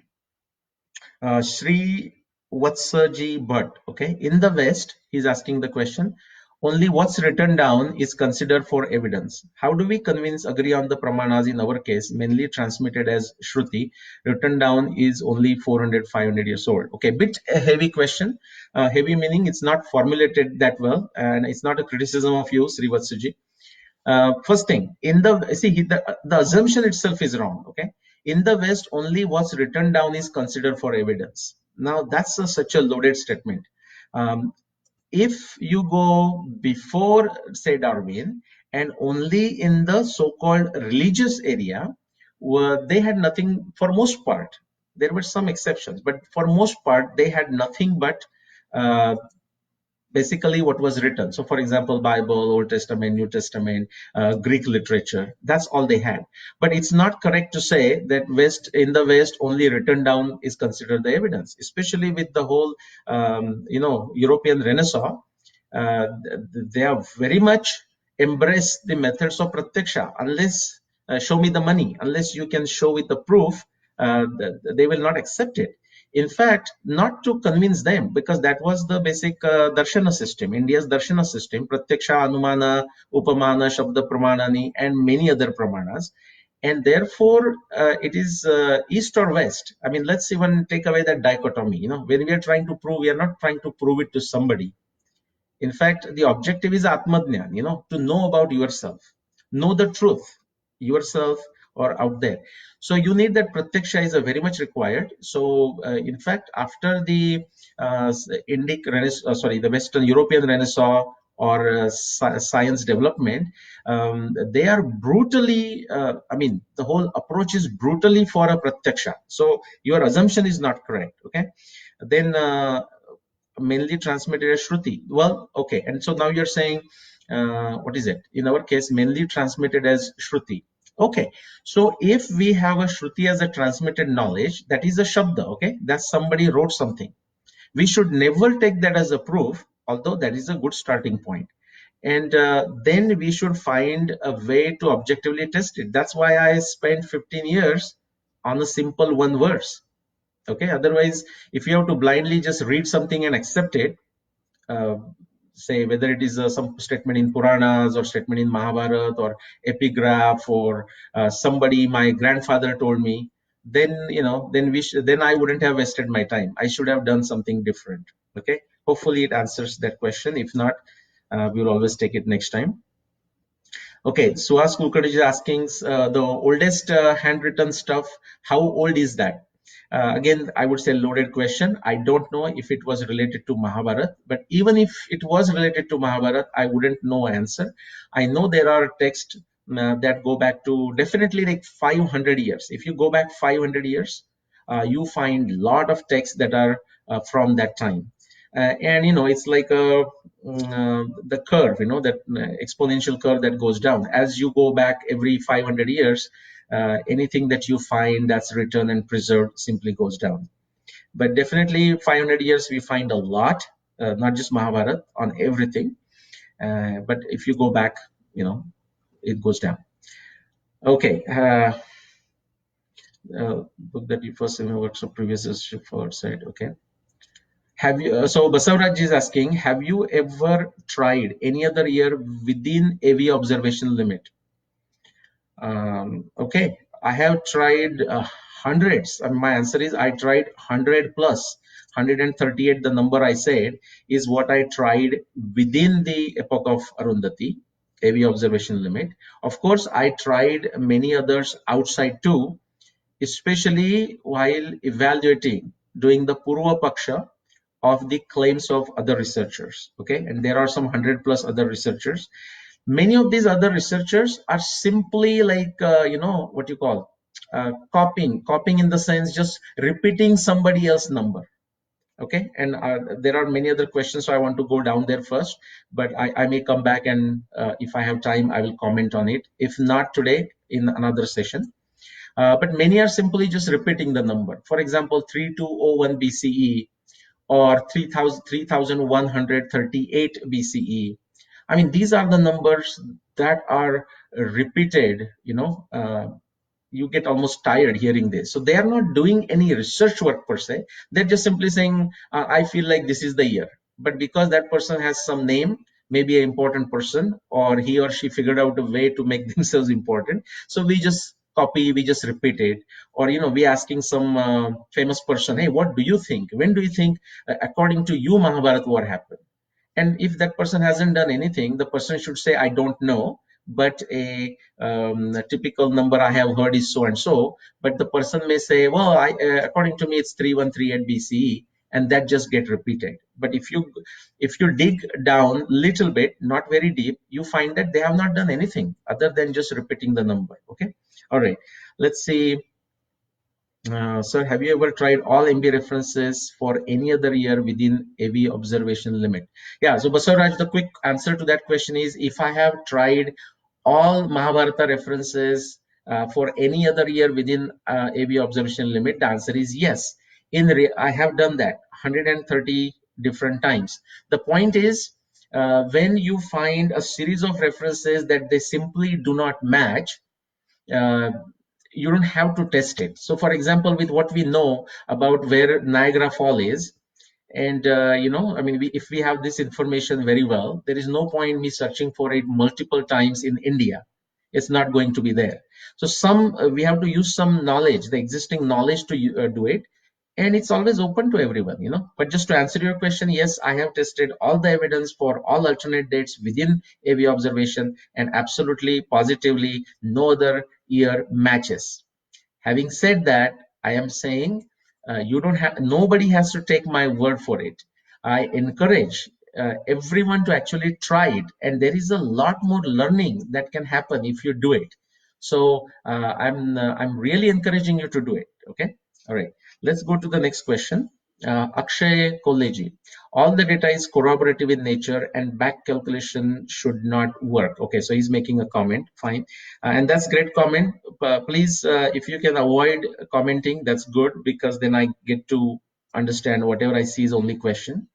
S1: Sri Vatsaji Bhatt, okay, in the West, he's asking the question, only what's written down is considered for evidence. How do we agree on the pramanas in our case, mainly transmitted as Shruti? Written down is only 400, 500 years old. Okay, bit a heavy question. Heavy meaning it's not formulated that well, and it's not a criticism of you, Sri Vatsaji. First thing, the assumption itself is wrong. Okay, in the West, only what's written down is considered for evidence. Now that's such a loaded statement. If you go before, say, Darwin, and only in the so-called religious area, where they had nothing, for most part. There were some exceptions, but for most part, they had nothing but basically what was written. So for example, Bible, Old Testament, New Testament, Greek literature, that's all they had. But it's not correct to say that in the West only written down is considered the evidence, especially with the whole European Renaissance. They have very much embraced the methods of pratyaksha. Unless show me the money, unless you can show with the proof, they will not accept it. In fact, not to convince them, because that was the basic darshana system, India's darshana system, pratyaksha, anumana, upamana, shabda pramanani, and many other pramanas. And therefore, it is east or west. I mean, let's even take away that dichotomy. When we are trying to prove, we are not trying to prove it to somebody. In fact, the objective is Atmadnyan, to know about yourself, know the truth, yourself or out there. So you need that pratyaksha is very much required. So in fact, after the the Western European Renaissance, or science development, they are brutally, I mean, the whole approach is brutally for a pratyaksha. So your assumption is not correct. Okay. Then mainly transmitted as Shruti. Well, okay. And so now you're saying, what is it? In our case, mainly transmitted as Shruti. Okay. So if we have a Shruti as a transmitted knowledge, that is a Shabda. Okay. That somebody wrote something. We should never take that as a proof, although that is a good starting point. And then we should find a way to objectively test it. That's why I spent 15 years on a simple one verse. Okay. Otherwise, if you have to blindly just read something and accept it, uh, say whether it is some statement in Puranas or statement in Mahabharata or epigraph or somebody my grandfather told me, then then I wouldn't have wasted my time. I should have done something different. Okay. Hopefully it answers that question. If not, we'll always take it next time. Okay, Suhas Kulkarni is asking the oldest handwritten stuff. How old is that? Again, I would say loaded question. I don't know if it was related to Mahabharata, but even if it was related to Mahabharata, I wouldn't know answer. I know there are texts that go back to definitely like 500 years. If you go back 500 years, you find a lot of texts that are from that time. And it's like the curve, that exponential curve that goes down as you go back every 500 years. Anything that you find that's written and preserved simply goes down. But definitely 500 years we find a lot, not just Mahabharata, on everything. But if you go back, it goes down. Okay. Book that you first works of previous history for outside. Okay. Have you, so Basavraj is asking, have you ever tried any other year within AV observation limit? Okay, I have tried hundreds. And my answer is I tried 100 plus. 138, the number I said, is what I tried within the epoch of Arundhati, AV observation limit. Of course, I tried many others outside too, especially while evaluating, doing the Purva Paksha of the claims of other researchers. Okay, and there are some 100 plus other researchers. Many of these other researchers are simply like what you call copying in the sense just repeating somebody else's number. Okay, and there are many other questions, so I want to go down there first, but I may come back, and if I have time I will comment on it, if not today, in another session. But many are simply just repeating the number. For example, 3201 BCE or 3138 BCE. I mean, these are the numbers that are repeated, you get almost tired hearing this. So they are not doing any research work per se. They're just simply saying, I feel like this is the year. But because that person has some name, maybe an important person, or he or she figured out a way to make themselves important. So we just copy, we just repeat it. Or, we asking some famous person, hey, what do you think? When do you think, according to you, Mahabharata, what happened? And if that person hasn't done anything, the person should say, I don't know, but a typical number I have heard is so and so. But the person may say, well, according to me, it's 3138 BCE, and that just get repeated. But if you dig down little bit, not very deep, you find that they have not done anything other than just repeating the number. Okay. All right. Let's see. Sir, have you ever tried all MB references for any other year within AV observation limit? Yeah, so Basaraj, the quick answer to that question is, if I have tried all Mahabharata references for any other year within AV observation limit, the answer is yes. I have done that 130 different times. The point is, when you find a series of references that they simply do not match, uh, you don't have to test it. So for example, with what we know about where Niagara Fall is, and I mean, if we have this information very well, there is no point me searching for it multiple times in India. It's not going to be there. So we have to use some knowledge, the existing knowledge, to do it, and it's always open to everyone. But just to answer your question, yes, I have tested all the evidence for all alternate dates within AV observation, and absolutely positively no other year matches. Having said that, I am saying, you don't have nobody has to take my word for it. I encourage everyone to actually try it, and there is a lot more learning that can happen if you do it. So I'm really encouraging you to do it. Okay, all right. Let's go to the next question. Akshay Koleji, all the data is corroborative in nature and back calculation should not work. Okay, so he's making a comment. Fine, and that's great comment. Please, if you can avoid commenting, that's good, because then I get to understand whatever I see is only question.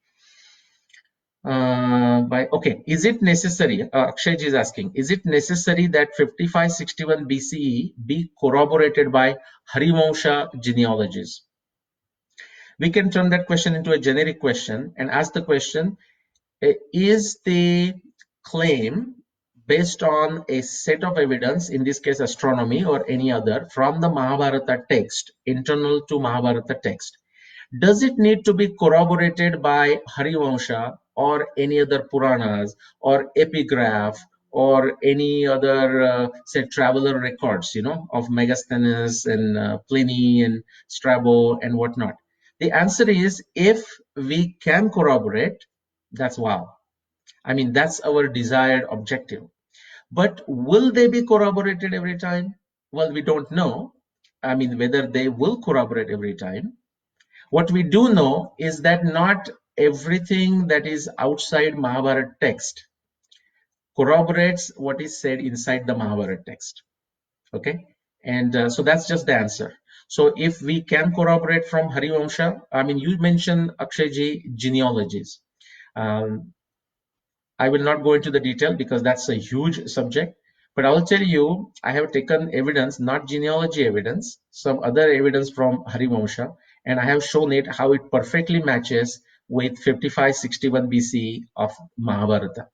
S1: Okay, is it necessary? Akshayji is asking, is it necessary that 5561 BCE be corroborated by Harivamsha genealogies? We can turn that question into a generic question and ask the question: is the claim based on a set of evidence, in this case astronomy or any other, from the Mahabharata text, internal to Mahabharata text? Does it need to be corroborated by Harivamsha or any other Puranas or epigraph or any other, say, traveler records, of Megasthenes and Pliny and Strabo and whatnot? The answer is, if we can corroborate, that's wow. I mean, that's our desired objective. But will they be corroborated every time? Well, we don't know. I mean, whether they will corroborate every time. What we do know is that not everything that is outside Mahabharata text corroborates what is said inside the Mahabharata text. Okay, and so that's just the answer. So if we can corroborate from Harivamsha, I mean, you mentioned Akshayji genealogies. Um, I will not go into the detail because that's a huge subject. But I will tell you, I have taken evidence, not genealogy evidence, some other evidence from Harivamsha, and I have shown it how it perfectly matches with 5561 BC of Mahabharata.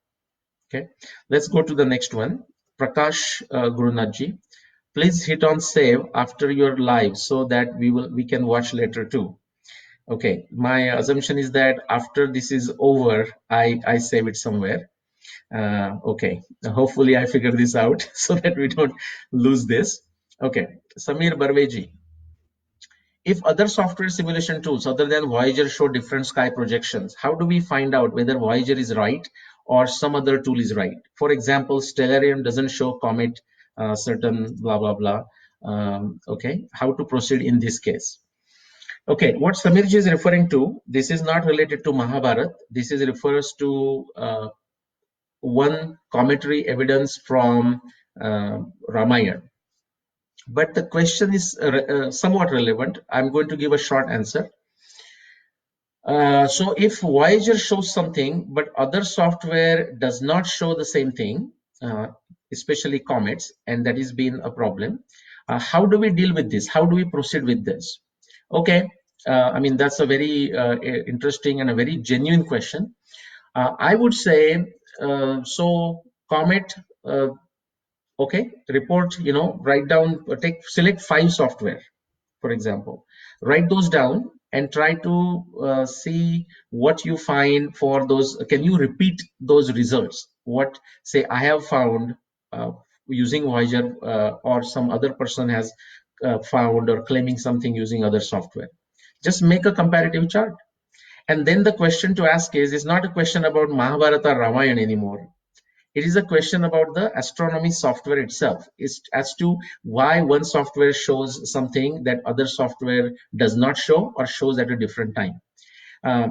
S1: Okay, let's go to the next one. Prakash Gurunathji, please hit on save after your live so that we can watch later too. Okay, my assumption is that after this is over, I save it somewhere. Okay, hopefully I figure this out so that we don't lose this. Okay, Samir Barveji, if other software simulation tools other than Voyager show different sky projections, how do we find out whether Voyager is right or some other tool is right? For example, Stellarium doesn't show comet, certain blah blah blah. Okay, how to proceed in this case? Okay, what Samirji is referring to, this is not related to Mahabharata. This is refers to one commentary evidence from Ramayana. But the question is somewhat relevant. I'm going to give a short answer. So if Voyager shows something, but other software does not show the same thing, especially comets, and that has been a problem, how do we deal with this? How do we proceed with this? Okay, I mean, that's a very interesting and a very genuine question. I would say, so Comet, okay, report, write down, select 5 software, for example, write those down and try to see what you find for those. Can you repeat those results? What, say, I have found using Voyager, or some other person has found or claiming something using other software. Just make a comparative chart. And then the question to ask is not a question about Mahabharata or Ramayana anymore. It is a question about the astronomy software itself, is as to why one software shows something that other software does not show or shows at a different time. Uh,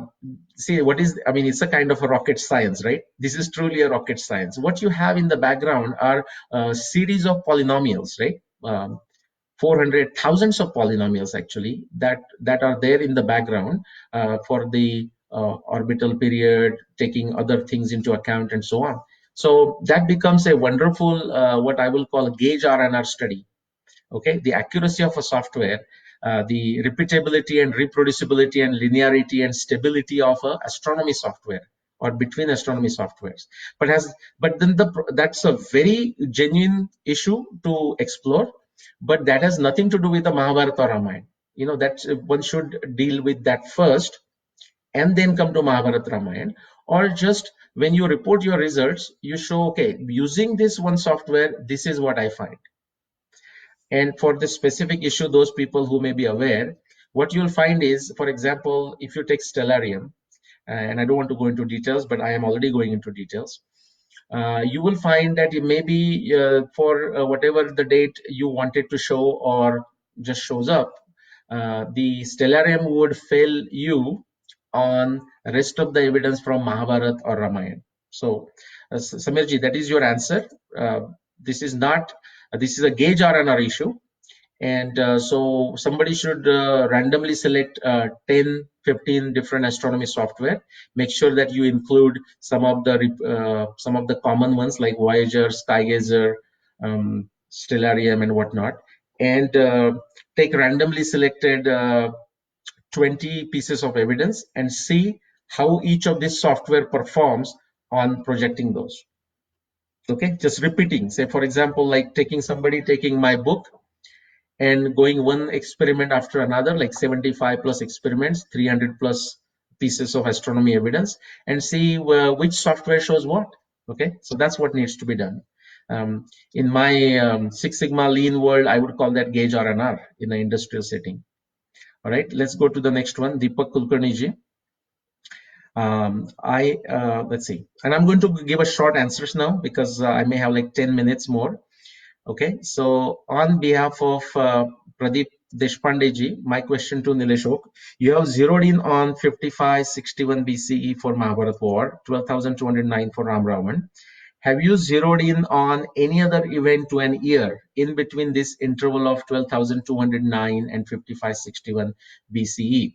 S1: See, I mean, it's a kind of a rocket science, right? This is truly a rocket science. What you have in the background are a series of polynomials, right? 400 thousands of polynomials actually that are there in the background for the orbital period, taking other things into account and so on. So that becomes a wonderful what I will call a gauge RNR study. Okay, the accuracy of a software, the repeatability and reproducibility and linearity and stability of a astronomy software or between astronomy softwares. But then that's a very genuine issue to explore, but that has nothing to do with the Mahabharata or Ramayana. That one should deal with that first and then come to Mahabharata Ramayana. Or just when you report your results, you show, okay, using this one software, this is what I find. And for this specific issue, those people who may be aware, what you'll find is, for example, if you take Stellarium, and I don't want to go into details, but I am already going into details. You will find that maybe for whatever the date you wanted to show or just shows up, the stellarium would fail you on rest of the evidence from Mahabharata or Ramayana. So, Samirji, that is your answer. Uh, this is not, this is a gauge R&R issue. And so somebody should randomly select 10, 15 different astronomy software. Make sure that you include some of the common ones like Voyager, Skygazer, Stellarium, and whatnot, and take randomly selected 20 pieces of evidence and see how each of this software performs on projecting those. Okay, just repeating. Say, for example, like taking my book and going one experiment after another, like 75 plus experiments, 300 plus pieces of astronomy evidence, and see which software shows what. Okay, so that's what needs to be done. In my Six Sigma lean world, I would call that gauge R&R in the industrial setting. All right, let's go to the next one, Deepak Kulkarni ji. Let's see, and I'm going to give a short answers now because I may have like 10 minutes more. Okay, so on behalf of Pradeep Deshpande ji, my question to Nilesh Oak, you have zeroed in on 5561 BCE for Mahabharat War, 12,209 for Ram Ravan. Have you zeroed in on any other event to an year in between this interval of 12,209 and 5561 BCE?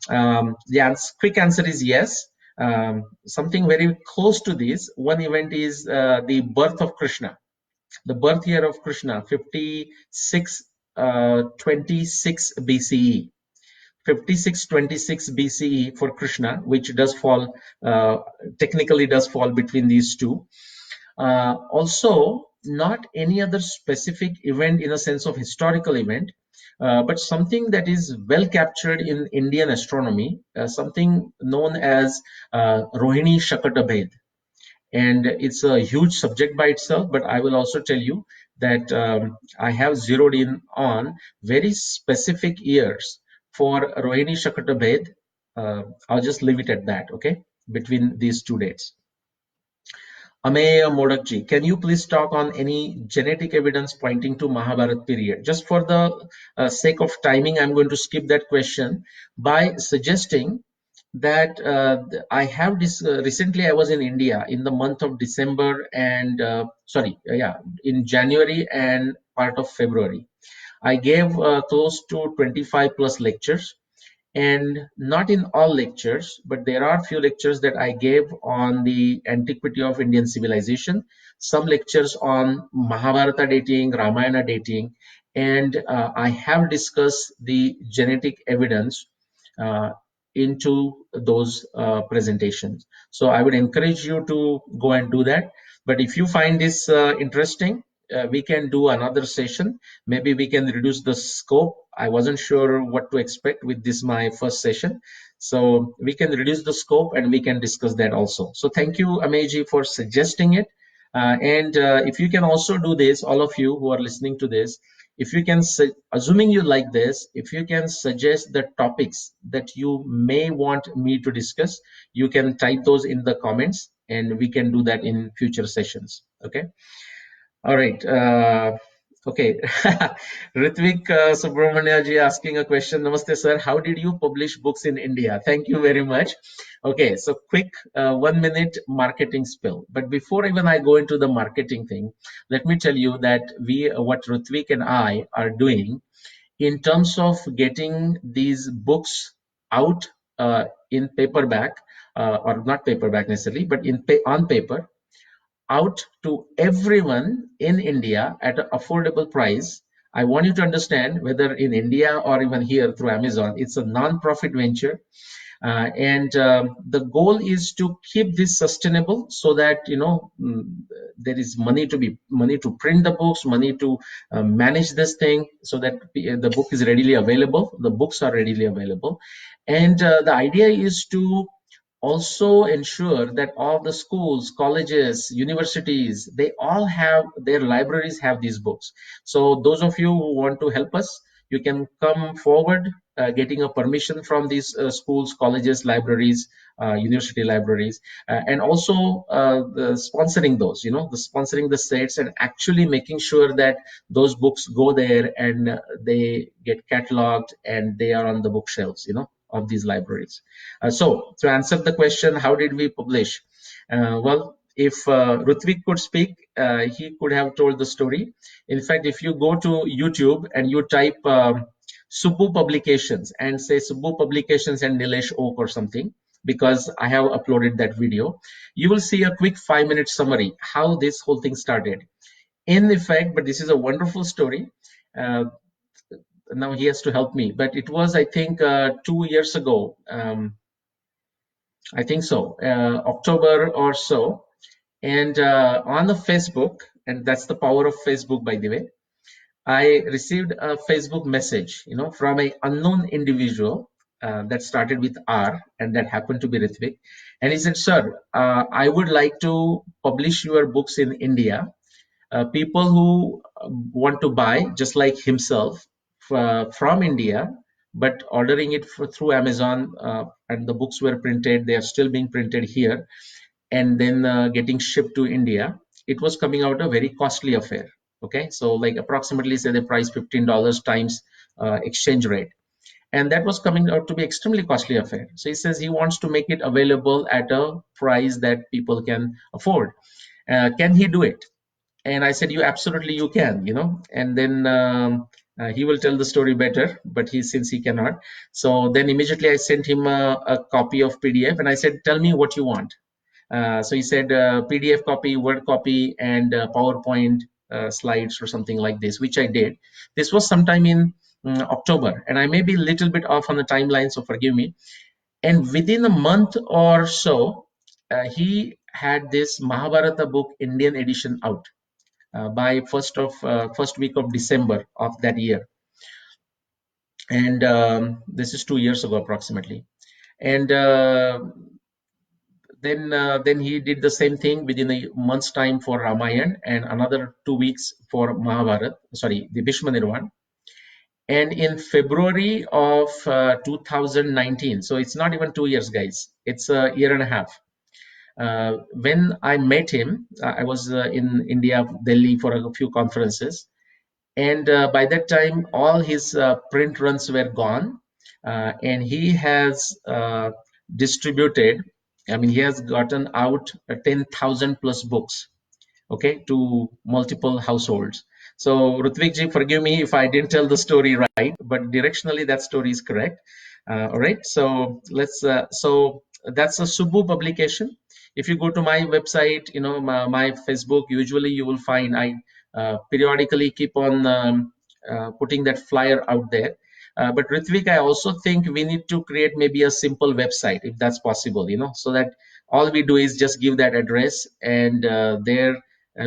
S1: The quick answer is yes. Something very close to this. One event is the birth of Krishna. The birth year of Krishna, 5626 BCE. 5626 BCE for Krishna, which does fall, technically does fall between these two. Also, not any other specific event in a sense of historical event, but something that is well captured in Indian astronomy, something known as Rohini Shakata Bhed. And it's a huge subject by itself, but I will also tell you that I have zeroed in on very specific years for Rohini Shakata Bhed. I'll just leave it at that, okay, between these two dates. Ameya Modakji, can you please talk on any genetic evidence pointing to Mahabharat period? Just for the sake of timing, I'm going to skip that question by suggesting that I have this recently. I was in India in the month of December and in January and part of February. I gave close to 25 plus lectures, and not in all lectures, but there are few lectures that I gave on the antiquity of Indian civilization, some lectures on Mahabharata dating, Ramayana dating, and I have discussed the genetic evidence into those presentations. So I would encourage you to go and do that. But if you find this interesting, we can do another session. Maybe we can reduce the scope. I wasn't sure what to expect with this, my first session. So we can reduce the scope and we can discuss that also. So thank you, Ameji, for suggesting it. And if you can also do this, all of you who are listening to this, if you can, assuming you like this, if you can suggest the topics that you may want me to discuss, you can type those in the comments and we can do that in future sessions. Okay. All right. Okay. Ritvik Subramania ji asking a question. Namaste, sir. How did you publish books in India? Thank you very much. Okay. So quick 1 minute marketing spill. But before even I go into the marketing thing, let me tell you that what Ritvik and I are doing in terms of getting these books out in paperback, or not paperback necessarily, but on paper, out to everyone in India at an affordable price. I want you to understand, whether in India or even here through Amazon, it's a non-profit venture. And the goal is to keep this sustainable so that there is money to print the books, money to manage this thing, so that the book is readily available, the books are readily available. And the idea is to also ensure that all the schools, colleges, universities, they all have their libraries have these books. So those of you who want to help us, You can come forward, getting a permission from these schools, colleges, libraries, university libraries, and also sponsoring those, the sponsoring the sets and actually making sure that those books go there and they get cataloged and they are on the bookshelves, of these libraries. So to answer the question, how did we publish? Well, if Rutvik could speak, he could have told the story. In fact, if you go to YouTube and you type Subbu Publications and say Subbu Publications and Nilesh Oak or something, because I have uploaded that video, you will see a quick 5-minute summary how this whole thing started. In effect, but this is a wonderful story. Uh, Now he has to help me, but it was, I think, 2 years ago. I think so, October or so. And on the Facebook, and that's the power of Facebook, by the way, I received a Facebook message, from a unknown individual that started with R, and that happened to be Ritvik. And he said, "Sir, I would like to publish your books in India. People who want to buy, just like himself, from India, but ordering it through Amazon, and the books were printed. They are still being printed here, and then getting shipped to India. It was coming out a very costly affair. Okay, so like approximately say the price $15 times exchange rate, and that was coming out to be extremely costly affair. So he says he wants to make it available at a price that people can afford. Can he do it? And I said, you absolutely you can, and then he will tell the story better, but since he cannot. So then immediately I sent him a copy of PDF and I said, tell me what you want. So he said PDF copy, Word copy, and PowerPoint slides or something like this, which I did. This was sometime in October, and I may be a little bit off on the timeline, so forgive me. And within a month or so, he had this Mahabharata book Indian edition out by first week of December of that year, and this is 2 years ago approximately. And then he did the same thing within a month's time for Ramayana and another 2 weeks for Mahabharata, sorry, the Bhishma. And in February of 2019, so it's not even 2 years, guys, it's a year and a half. When I met him, I was in India, Delhi, for a few conferences. And by that time, all his print runs were gone. And he has distributed, I mean, he has gotten out 10,000 plus books, okay, to multiple households. So Rutvik forgive me if I didn't tell the story right, but directionally that story is correct. All right, so so that's a Subbu publication. If you go to my website, my Facebook, usually you will find I periodically keep on putting that flyer out there. But Ritvik, I also think we need to create maybe a simple website if that's possible, so that all we do is just give that address, and there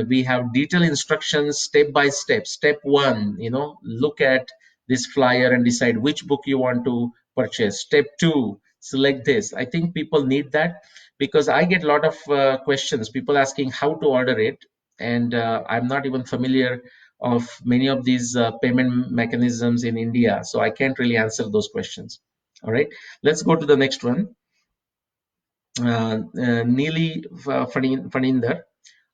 S1: we have detailed instructions step by step. Step one, look at this flyer and decide which book you want to purchase. Step two, select this. I think people need that, because I get a lot of questions, people asking how to order it, and I'm not even familiar of many of these payment mechanisms in India, so I can't really answer those questions. All right, let's go to the next one. Neely Faninder.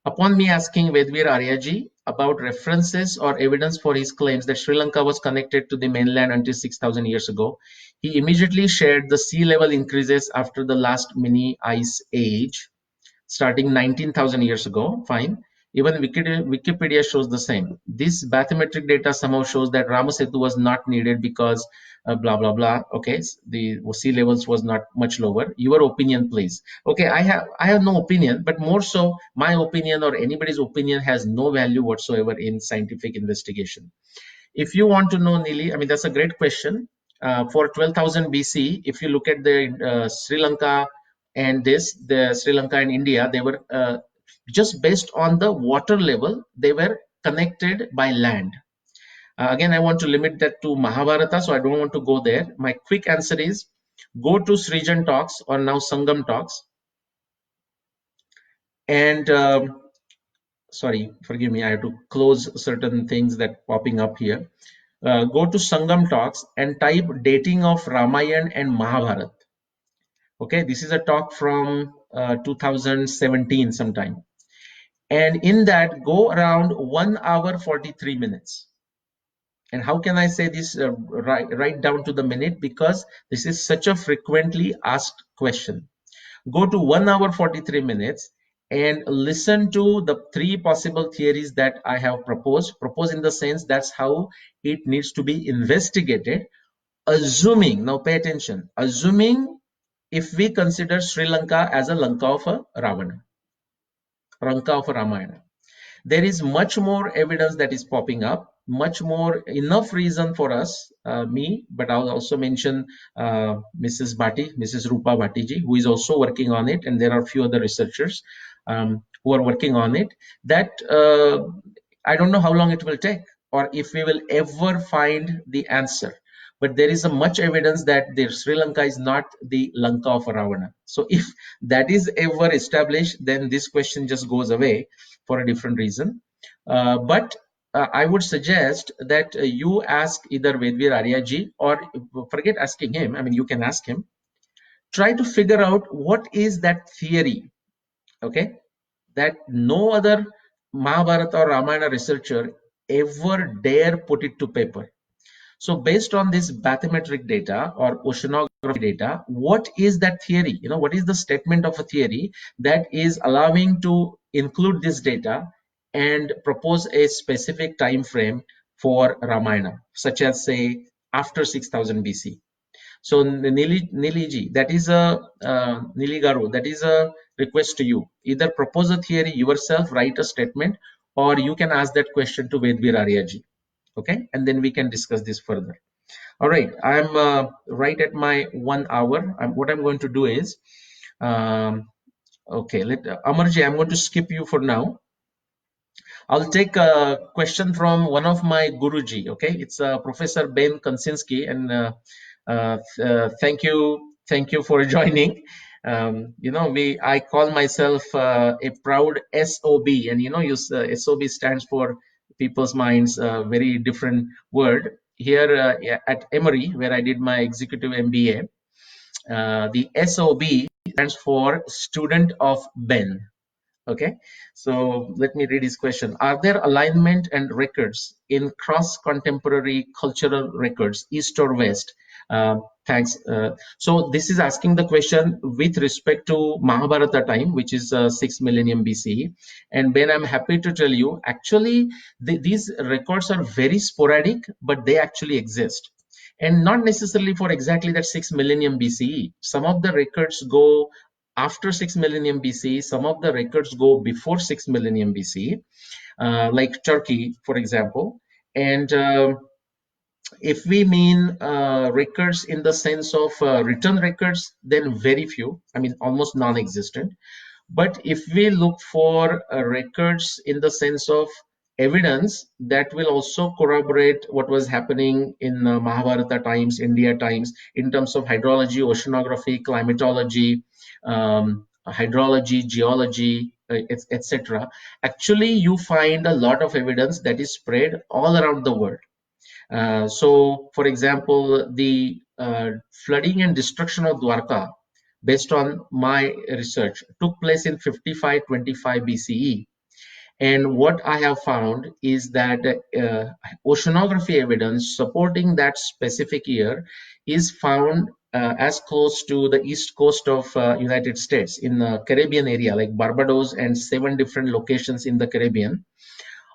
S1: Upon me asking Vedvir Aryaji about references or evidence for his claims that Sri Lanka was connected to the mainland until 6,000 years ago, he immediately shared the sea level increases after the last mini ice age, starting 19,000 years ago. Fine. Even Wikipedia shows the same. This bathymetric data somehow shows that Ramasetu was not needed because blah blah blah. Okay, the sea levels was not much lower. Your opinion, please. Okay, I have no opinion, but more so, my opinion or anybody's opinion has no value whatsoever in scientific investigation. If you want to know, Nili, I mean, that's a great question. For 12,000 BC, if you look at the Sri Lanka and the Sri Lanka and India, they were just based on the water level, they were connected by land. Again, I want to limit that to Mahabharata, so I don't want to go there. My quick answer is go to Srijan Talks or now Sangam Talks. And sorry, forgive me, I have to close certain things that popping up here. Go to Sangam Talks and type dating of Ramayana and Mahabharata. Okay, this is a talk from 2017 sometime. And in that, go around 1 hour 43 minutes. And how can I say this right down to the minute? Because this is such a frequently asked question. Go to 1 hour 43 minutes and listen to the three possible theories that I have proposed. Propose in the sense that's how it needs to be investigated. Assuming, now pay attention, assuming if we consider Sri Lanka as a Lanka of a Ravana, Lanka of a Ramayana, there is much more evidence that is popping up, much more enough reason for us, me, but I'll also mention Mrs. Bhatti, Mrs. Rupa Bhattiji, who is also working on it, and there are a few other researchers who are working on it, that I don't know how long it will take or if we will ever find the answer. But there is a much evidence that the Sri Lanka is not the Lanka of Ravana. So if that is ever established, then this question just goes away for a different reason. But I would suggest that you ask either Vedvir Aryaji or forget asking him. I mean, you can ask him. Try to figure out what is that theory, okay, that no other Mahabharata or Ramayana researcher ever dare put it to paper. So based on this bathymetric data or oceanography data, what is that theory? What is the statement of a theory that is allowing to include this data and propose a specific time frame for Ramayana, such as say after 6000 BC? So Niliji, that is a Niligaru, that is a request to you. Either propose a theory yourself, write a statement, or you can ask that question to Vedvir Aryaji. Okay, and then we can discuss this further. All right, I'm right at my 1 hour. What I'm going to do is, okay, Amarji, I'm going to skip you for now. I'll take a question from one of my Guruji. Okay, it's Professor Ben Konsinski, and thank you for joining. I call myself a proud SOB, and SOB stands for people's minds, a very different word. Here at Emory, where I did my executive MBA, the SOB stands for Student of Ben. Okay, so let me read his question. Are there alignment and records in cross-contemporary cultural records, East or West? Thanks. So this is asking the question with respect to Mahabharata time, which is 6 millennium BCE. And Ben, I'm happy to tell you, actually, these records are very sporadic, but they actually exist. And not necessarily for exactly that 6 millennium BCE. Some of the records go after 6 millennium BC, some of the records go before 6 millennium BC, like Turkey, for example. And if we mean records in the sense of written records, then very few, I mean, almost non-existent. But if we look for records in the sense of evidence that will also corroborate what was happening in Mahabharata times, India times, in terms of hydrology, oceanography, climatology, hydrology, geology, etc. Actually, you find a lot of evidence that is spread all around the world. So, for example, the flooding and destruction of Dwarka, based on my research, took place in 5525 BCE. And what I have found is that oceanography evidence supporting that specific year is found as close to the east coast of United States in the Caribbean area, like Barbados and 7 different locations in the Caribbean.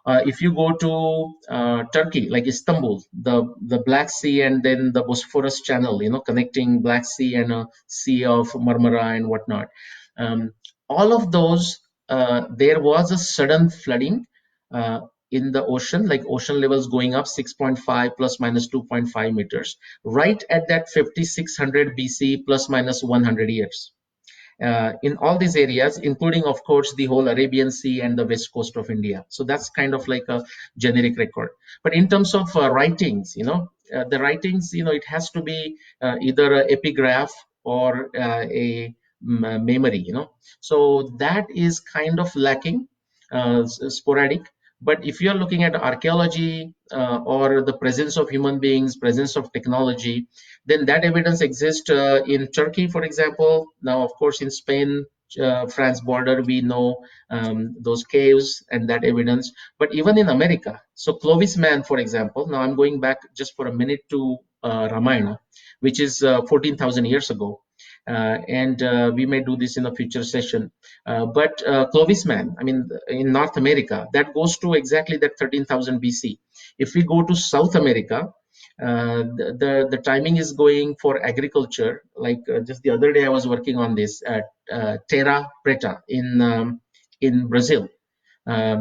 S1: If you go to Turkey, like Istanbul, the Black Sea and then the Bosphorus Channel, connecting Black Sea and Sea of Marmara and whatnot, all of those, there was a sudden flooding in the ocean, like ocean levels going up 6.5 plus minus 2.5 meters, right at that 5600 BC plus minus 100 years in all these areas, including, of course, the whole Arabian Sea and the west coast of India. So that's kind of like a generic record. But in terms of writings, the writings, it has to be either an epigraph or a memory, So that is kind of lacking, sporadic. But if you are looking at archaeology or the presence of human beings, presence of technology, then that evidence exists in Turkey, for example. Now, of course, in Spain, France border, we know those caves and that evidence. But even in America, so Clovis man, for example, now I'm going back just for a minute to Ramayana, which is 14,000 years ago. And we may do this in a future session. But Clovis man, I mean, in North America, that goes to exactly that 13,000 BC. If we go to South America, the timing is going for agriculture. Like just the other day, I was working on this at Terra Preta in Brazil.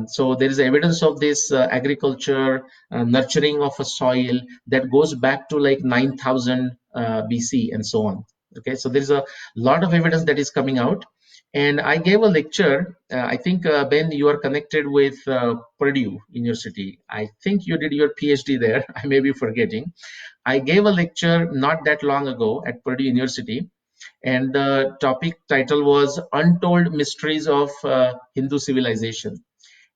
S1: So there is evidence of this agriculture, nurturing of a soil that goes back to like 9,000 BC and so on. Okay, so there's a lot of evidence that is coming out. And I gave a lecture. I think, Ben, you are connected with Purdue University. I think you did your PhD there. I may be forgetting. I gave a lecture not that long ago at Purdue University, and the topic title was Untold Mysteries of Hindu Civilization.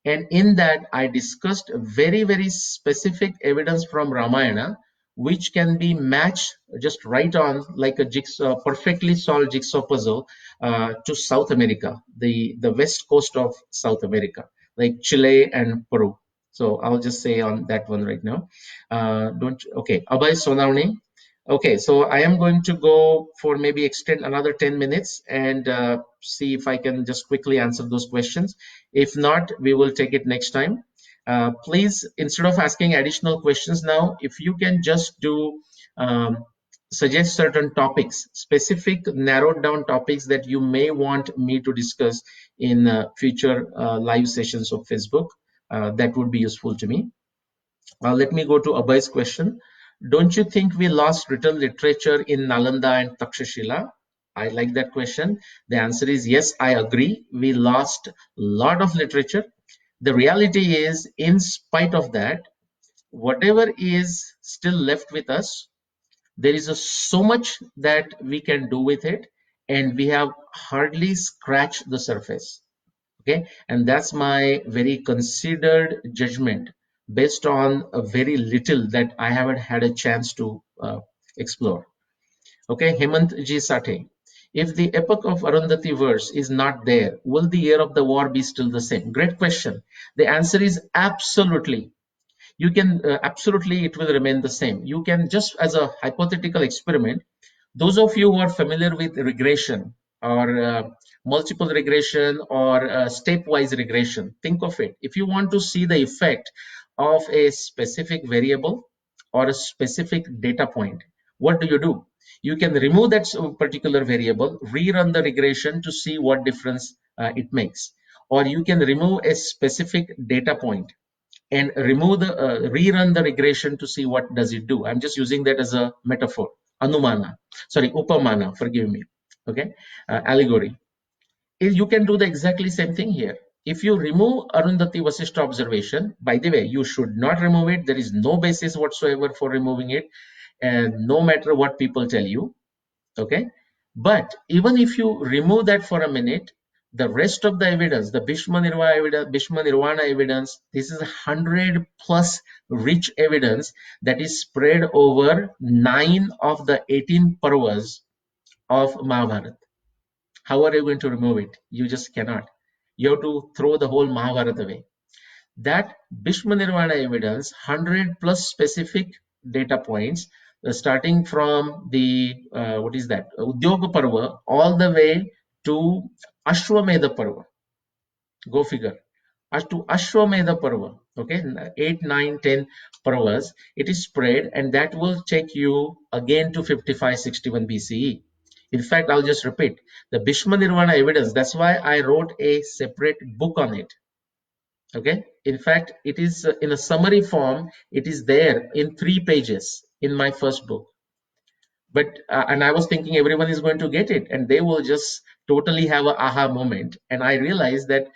S1: And in that, I discussed very, very specific evidence from Ramayana, which can be matched just right on like a jigsaw, perfectly solved jigsaw puzzle to South America, the west coast of South America, like Chile and Peru. So I'll just say on that one right now. Don't okay, Abhay Sonavni. Okay, so I am going to go for maybe extend another 10 minutes and see if I can just quickly answer those questions. If not, we will take it next time. Please, instead of asking additional questions now, if you can just do suggest certain topics, specific narrowed down topics that you may want me to discuss in future live sessions of Facebook, that would be useful to me. Let me go to Abhay's question. Don't you think we lost written literature in Nalanda and Takshashila? I like that question. The answer is yes, I agree. We lost a lot of literature. The reality is, in spite of that, whatever is still left with us, there is so much that we can do with it, and we have hardly scratched the surface. Okay, and that's my very considered judgment based on a very little that I haven't had a chance to explore. Okay, Hemant Ji Sathe. If the epoch of Arundhati verse is not there, will the year of the war be still the same? Great question. The answer is absolutely. You can absolutely, it will remain the same. You can just, as a hypothetical experiment, those of you who are familiar with regression or multiple regression or stepwise regression, think of it. If you want to see the effect of a specific variable or a specific data point, what do? You can remove that particular variable, rerun the regression to see what difference it makes. Or you can remove a specific data point and remove the rerun the regression to see what does it do. I'm just using that as a metaphor. Anumana, sorry, upamana, forgive me. Okay, allegory. You can do the exactly same thing here. If you remove Arundhati Vasishta observation, by the way, you should not remove it. There is no basis whatsoever for removing it, and no matter what people tell you. Okay, but even if you remove that for a minute, the rest of the evidence, the Bhishma Nirvana evidence, this is 100 plus rich evidence that is spread over 9 of the 18 parvas of Mahabharata. How are you going to remove it? You just cannot. You have to throw the whole Mahabharata away. That Bhishma Nirvana evidence, 100 plus specific data points, starting from the, what is that, Udyoga Parva, all the way to Ashwamedha Parva. Go figure. To Ashwamedha Parva, okay, 8, 9, 10 Parvas, it is spread, and that will take you again to 5561 BCE. In fact, I'll just repeat the Bhishma Nirvana evidence. That's why I wrote a separate book on it. Okay, in fact, it is in a summary form. It is there in 3 pages in my first book. But and I was thinking everyone is going to get it and they will just totally have a aha moment. And I realized that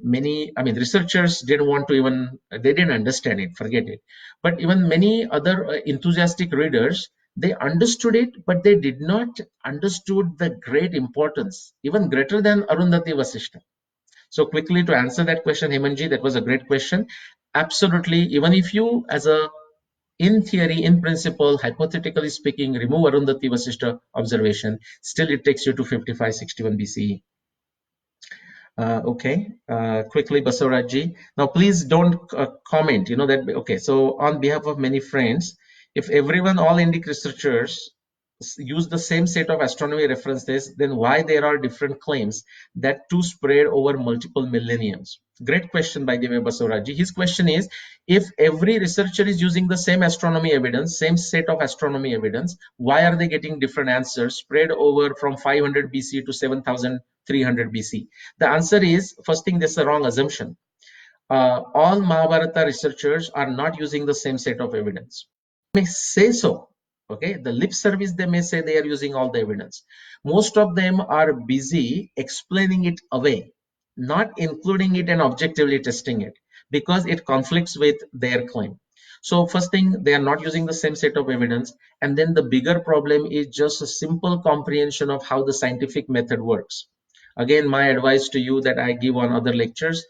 S1: many, I mean, researchers didn't want to even, they didn't understand it, forget it. But even many other enthusiastic readers, they understood it, but they did not understood the great importance, even greater than Arundhati Vasishta. So quickly to answer that question, Hemanji, that was a great question. Absolutely. Even if you, as a in theory, in principle, hypothetically speaking, remove Arundhati Vasishtha observation, still it takes you to 5561 BCE. Okay, quickly, Basavarajji. Now, please don't comment, that, okay, so on behalf of many friends, if everyone, all Indic researchers use the same set of astronomy references, then why there are different claims that too spread over multiple millenniums? Great question, by the way, Basavarajji. His question is, if every researcher is using the same astronomy evidence, same set of astronomy evidence, why are they getting different answers spread over from 500 BC to 7300 BC? The answer is, first thing, that's a wrong assumption. All Mahabharata researchers are not using the same set of evidence. They may say so, okay? The lip service, they may say they are using all the evidence. Most of them are busy explaining it away, not including it and objectively testing it, because it conflicts with their claim. So first thing, they are not using the same set of evidence. And then the bigger problem is just a simple comprehension of how the scientific method works. Again, my advice to you that I give on other lectures,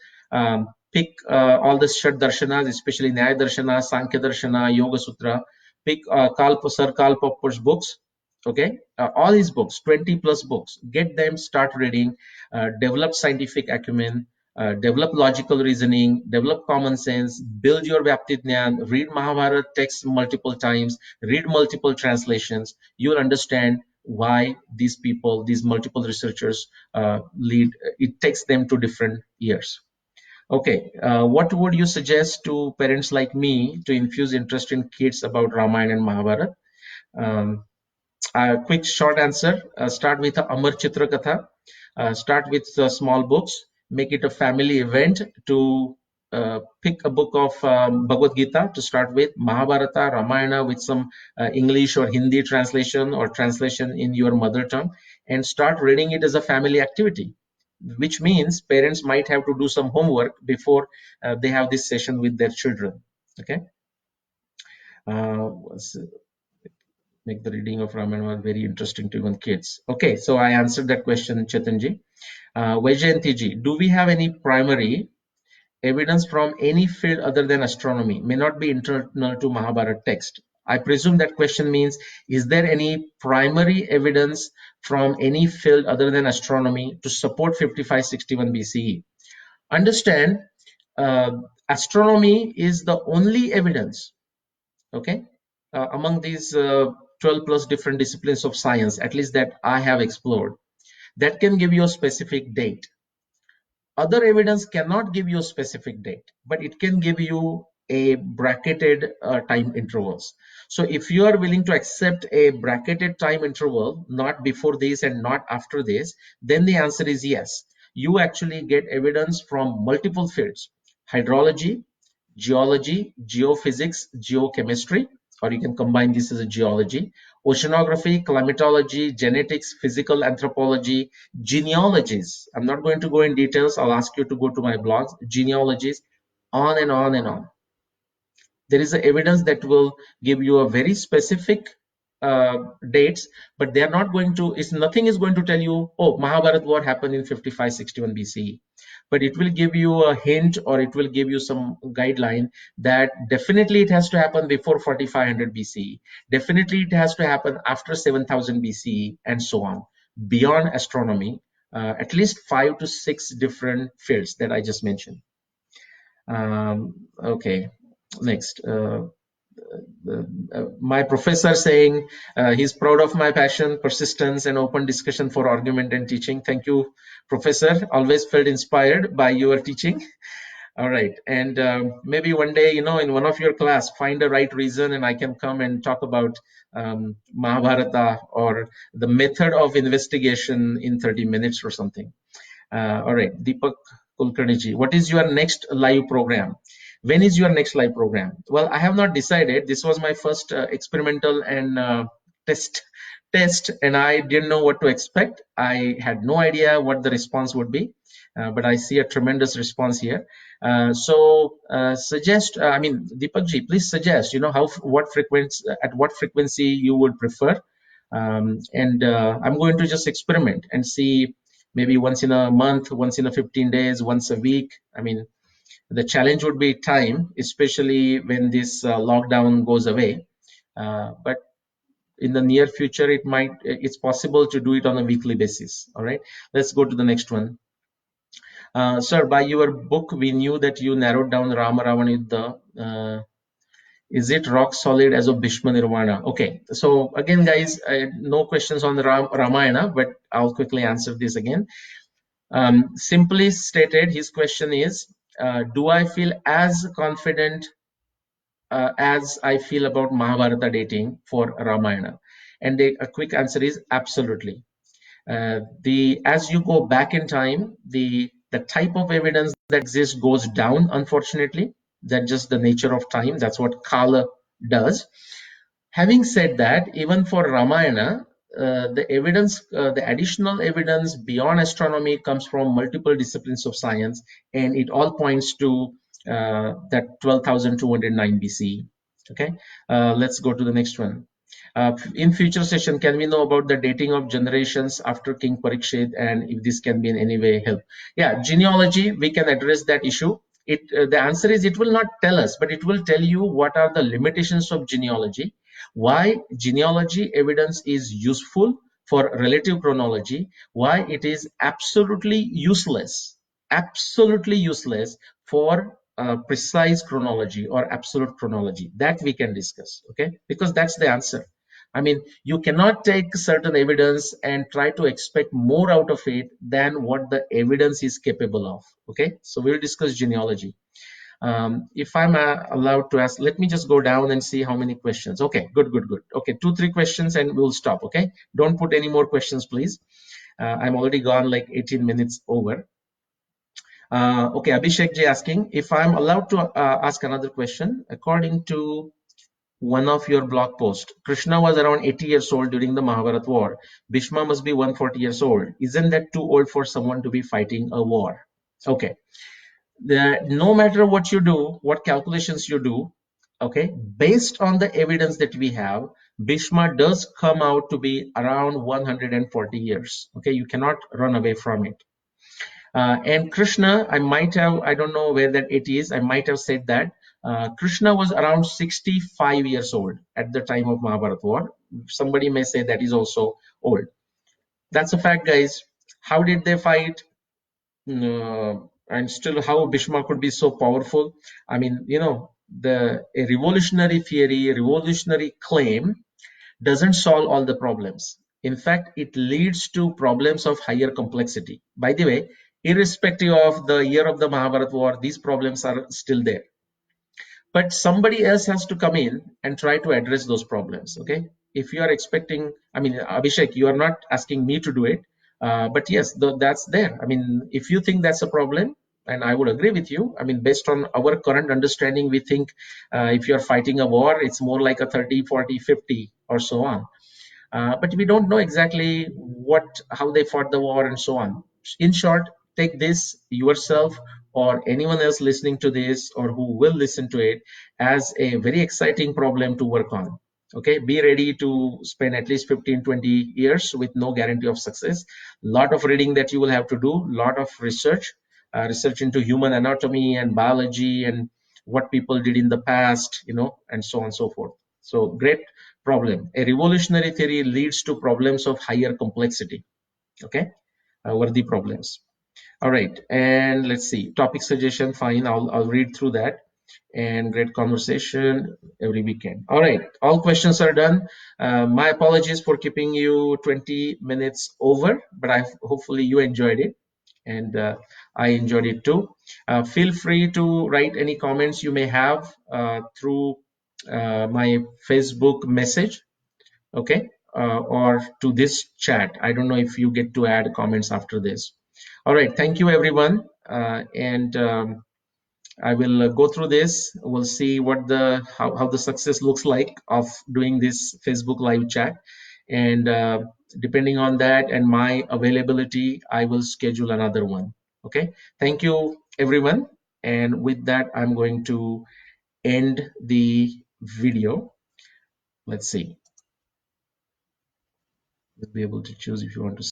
S1: pick all the Shad Darshanas, especially Nyaya Darshana, Sankhya Darshana, Yoga Sutra. Pick Sir Karl Popper's books, okay? All his books, 20 plus books. Get them, start reading, develop scientific acumen, develop logical reasoning, develop common sense, build your Vyapti Jnana, read Mahabharata text multiple times, read multiple translations. You'll understand why these people, these multiple researchers lead, it takes them to different years. Okay, what would you suggest to parents like me to infuse interest in kids about Ramayana and Mahabharata? Um, a quick short answer, start with Amar Chitra Katha, start with small books, make it a family event to pick a book of Bhagavad Gita to start with, Mahabharata, Ramayana with some English or Hindi translation or translation in your mother tongue, and start reading it as a family activity, which means parents might have to do some homework before they have this session with their children. Okay. Let's make the reading of Ramayana very interesting to even kids. Okay, so I answered that question, Chetanji. Vaijayanti ji, do we have any primary evidence from any field other than astronomy? May not be internal to Mahabharata text. I presume that question means, is there any primary evidence from any field other than astronomy to support 5561 BCE? Understand, astronomy is the only evidence, okay, among these 12 plus different disciplines of science, at least that I have explored, that can give you a specific date. Other evidence cannot give you a specific date, but it can give you a bracketed time intervals. So if you are willing to accept a bracketed time interval, not before this and not after this, then the answer is yes. You actually get evidence from multiple fields: hydrology, geology, geophysics, geochemistry, or you can combine this as a geology, oceanography, climatology, genetics, physical anthropology, genealogies. I'm not going to go in details. I'll ask you to go to my blogs, genealogies, on and on and on. There is evidence that will give you a very specific dates, but they are not going to, it's nothing is going to tell you, oh, Mahabharata war happened in 5561 BCE. But it will give you a hint, or it will give you some guideline that definitely it has to happen before 4500 BCE. Definitely it has to happen after 7000 BCE, and so on. Beyond astronomy, at least 5 to 6 different fields that I just mentioned. Okay, next. My professor saying he's proud of my passion, persistence, and open discussion for argument and teaching. Thank you, professor. Always felt inspired by your teaching. All right, and maybe one day, in one of your class, find a right reason, and I can come and talk about Mahabharata or the method of investigation in 30 minutes or something. All right, Deepak Kulkarniji, what is your next live program? When is your next live program? Well, I have not decided. This was my first experimental and test, and I didn't know what to expect. I had no idea what the response would be, but I see a tremendous response here. Suggest. I mean, Deepak ji, please suggest. At what frequency you would prefer, and I'm going to just experiment and see maybe once in a month, once in a 15 days, once a week. I mean, the challenge would be time, especially when this lockdown goes away. But in the near future, it's possible to do it on a weekly basis. All right, let's go to the next one. Sir, by your book, we knew that you narrowed down Rama Ravana Yuddha. Is it rock solid as of Bhishma Nirvana? Okay, so again, guys, no questions on the Ramayana, but I'll quickly answer this again. Simply stated, his question is, do I feel as confident as I feel about Mahabharata dating for Ramayana? And a quick answer is absolutely. The as you go back in time, the type of evidence that exists goes down, unfortunately. That's just the nature of time. That's what Kala does. Having said that, even for Ramayana, the additional evidence beyond astronomy comes from multiple disciplines of science, and it all points to that 12,209 BC. Okay, let's go to the next one. In future session, can we know about the dating of generations after King Parikshit, and if this can be in any way help? Yeah, genealogy, we can address that issue. The answer is it will not tell us, but it will tell you what are the limitations of genealogy, why genealogy evidence is useful for relative chronology, why it is absolutely useless for precise chronology or absolute chronology. That we can discuss, okay? Because that's the answer. I mean, you cannot take certain evidence and try to expect more out of it than what the evidence is capable of, okay? So we'll discuss genealogy. If I'm allowed to ask, let me just go down and see how many questions. Okay, good. Okay, 2-3 questions and we'll stop. Okay, don't put any more questions, please. I'm already gone like 18 minutes over. Okay, Abhishek Ji asking if I'm allowed to ask another question. According to one of your blog posts, Krishna was around 80 years old during the Mahabharata war. Bhishma must be 140 years old. Isn't that too old for someone to be fighting a war? Okay, no matter what you do, what calculations you do, okay, based on the evidence that we have, Bhishma does come out to be around 140 years. Okay, you cannot run away from it. And Krishna, I don't know where that it is, I might have said that Krishna was around 65 years old at the time of Mahabharata war. Somebody may say that is also old. That's a fact, guys. How did they fight? And still how Bhishma could be so powerful. I mean, a revolutionary theory, a revolutionary claim doesn't solve all the problems. In fact, it leads to problems of higher complexity. By the way, irrespective of the year of the Mahabharata war, these problems are still there. But somebody else has to come in and try to address those problems. Okay, if you are expecting, I mean, Abhishek, you are not asking me to do it, but yes, that's there. I mean, if you think that's a problem, and I would agree with you, I mean, based on our current understanding, we think if you're fighting a war, it's more like a 30, 40, 50 or so on. But we don't know exactly how they fought the war and so on. In short, take this yourself or anyone else listening to this or who will listen to it as a very exciting problem to work on. Okay, be ready to spend at least 15, 20 years with no guarantee of success. Lot of reading that you will have to do, lot of research into human anatomy and biology and what people did in the past, and so on and so forth. So great problem. A revolutionary theory leads to problems of higher complexity. Okay, worthy problems. All right, and let's see. Topic suggestion, fine. I'll read through that. And great conversation every weekend. All right, all questions are done. My apologies for keeping you 20 minutes over, but hopefully you enjoyed it, and I enjoyed it too. Feel free to write any comments you may have through my Facebook message, okay, or to this chat. I don't know if you get to add comments after this. All right, thank you everyone, and I will go through this. We'll see how the success looks like of doing this Facebook live chat, and depending on that and my availability, I will schedule another one. Okay, thank you everyone, and with that I'm going to end the video. Let's see. You'll be able to choose if you want to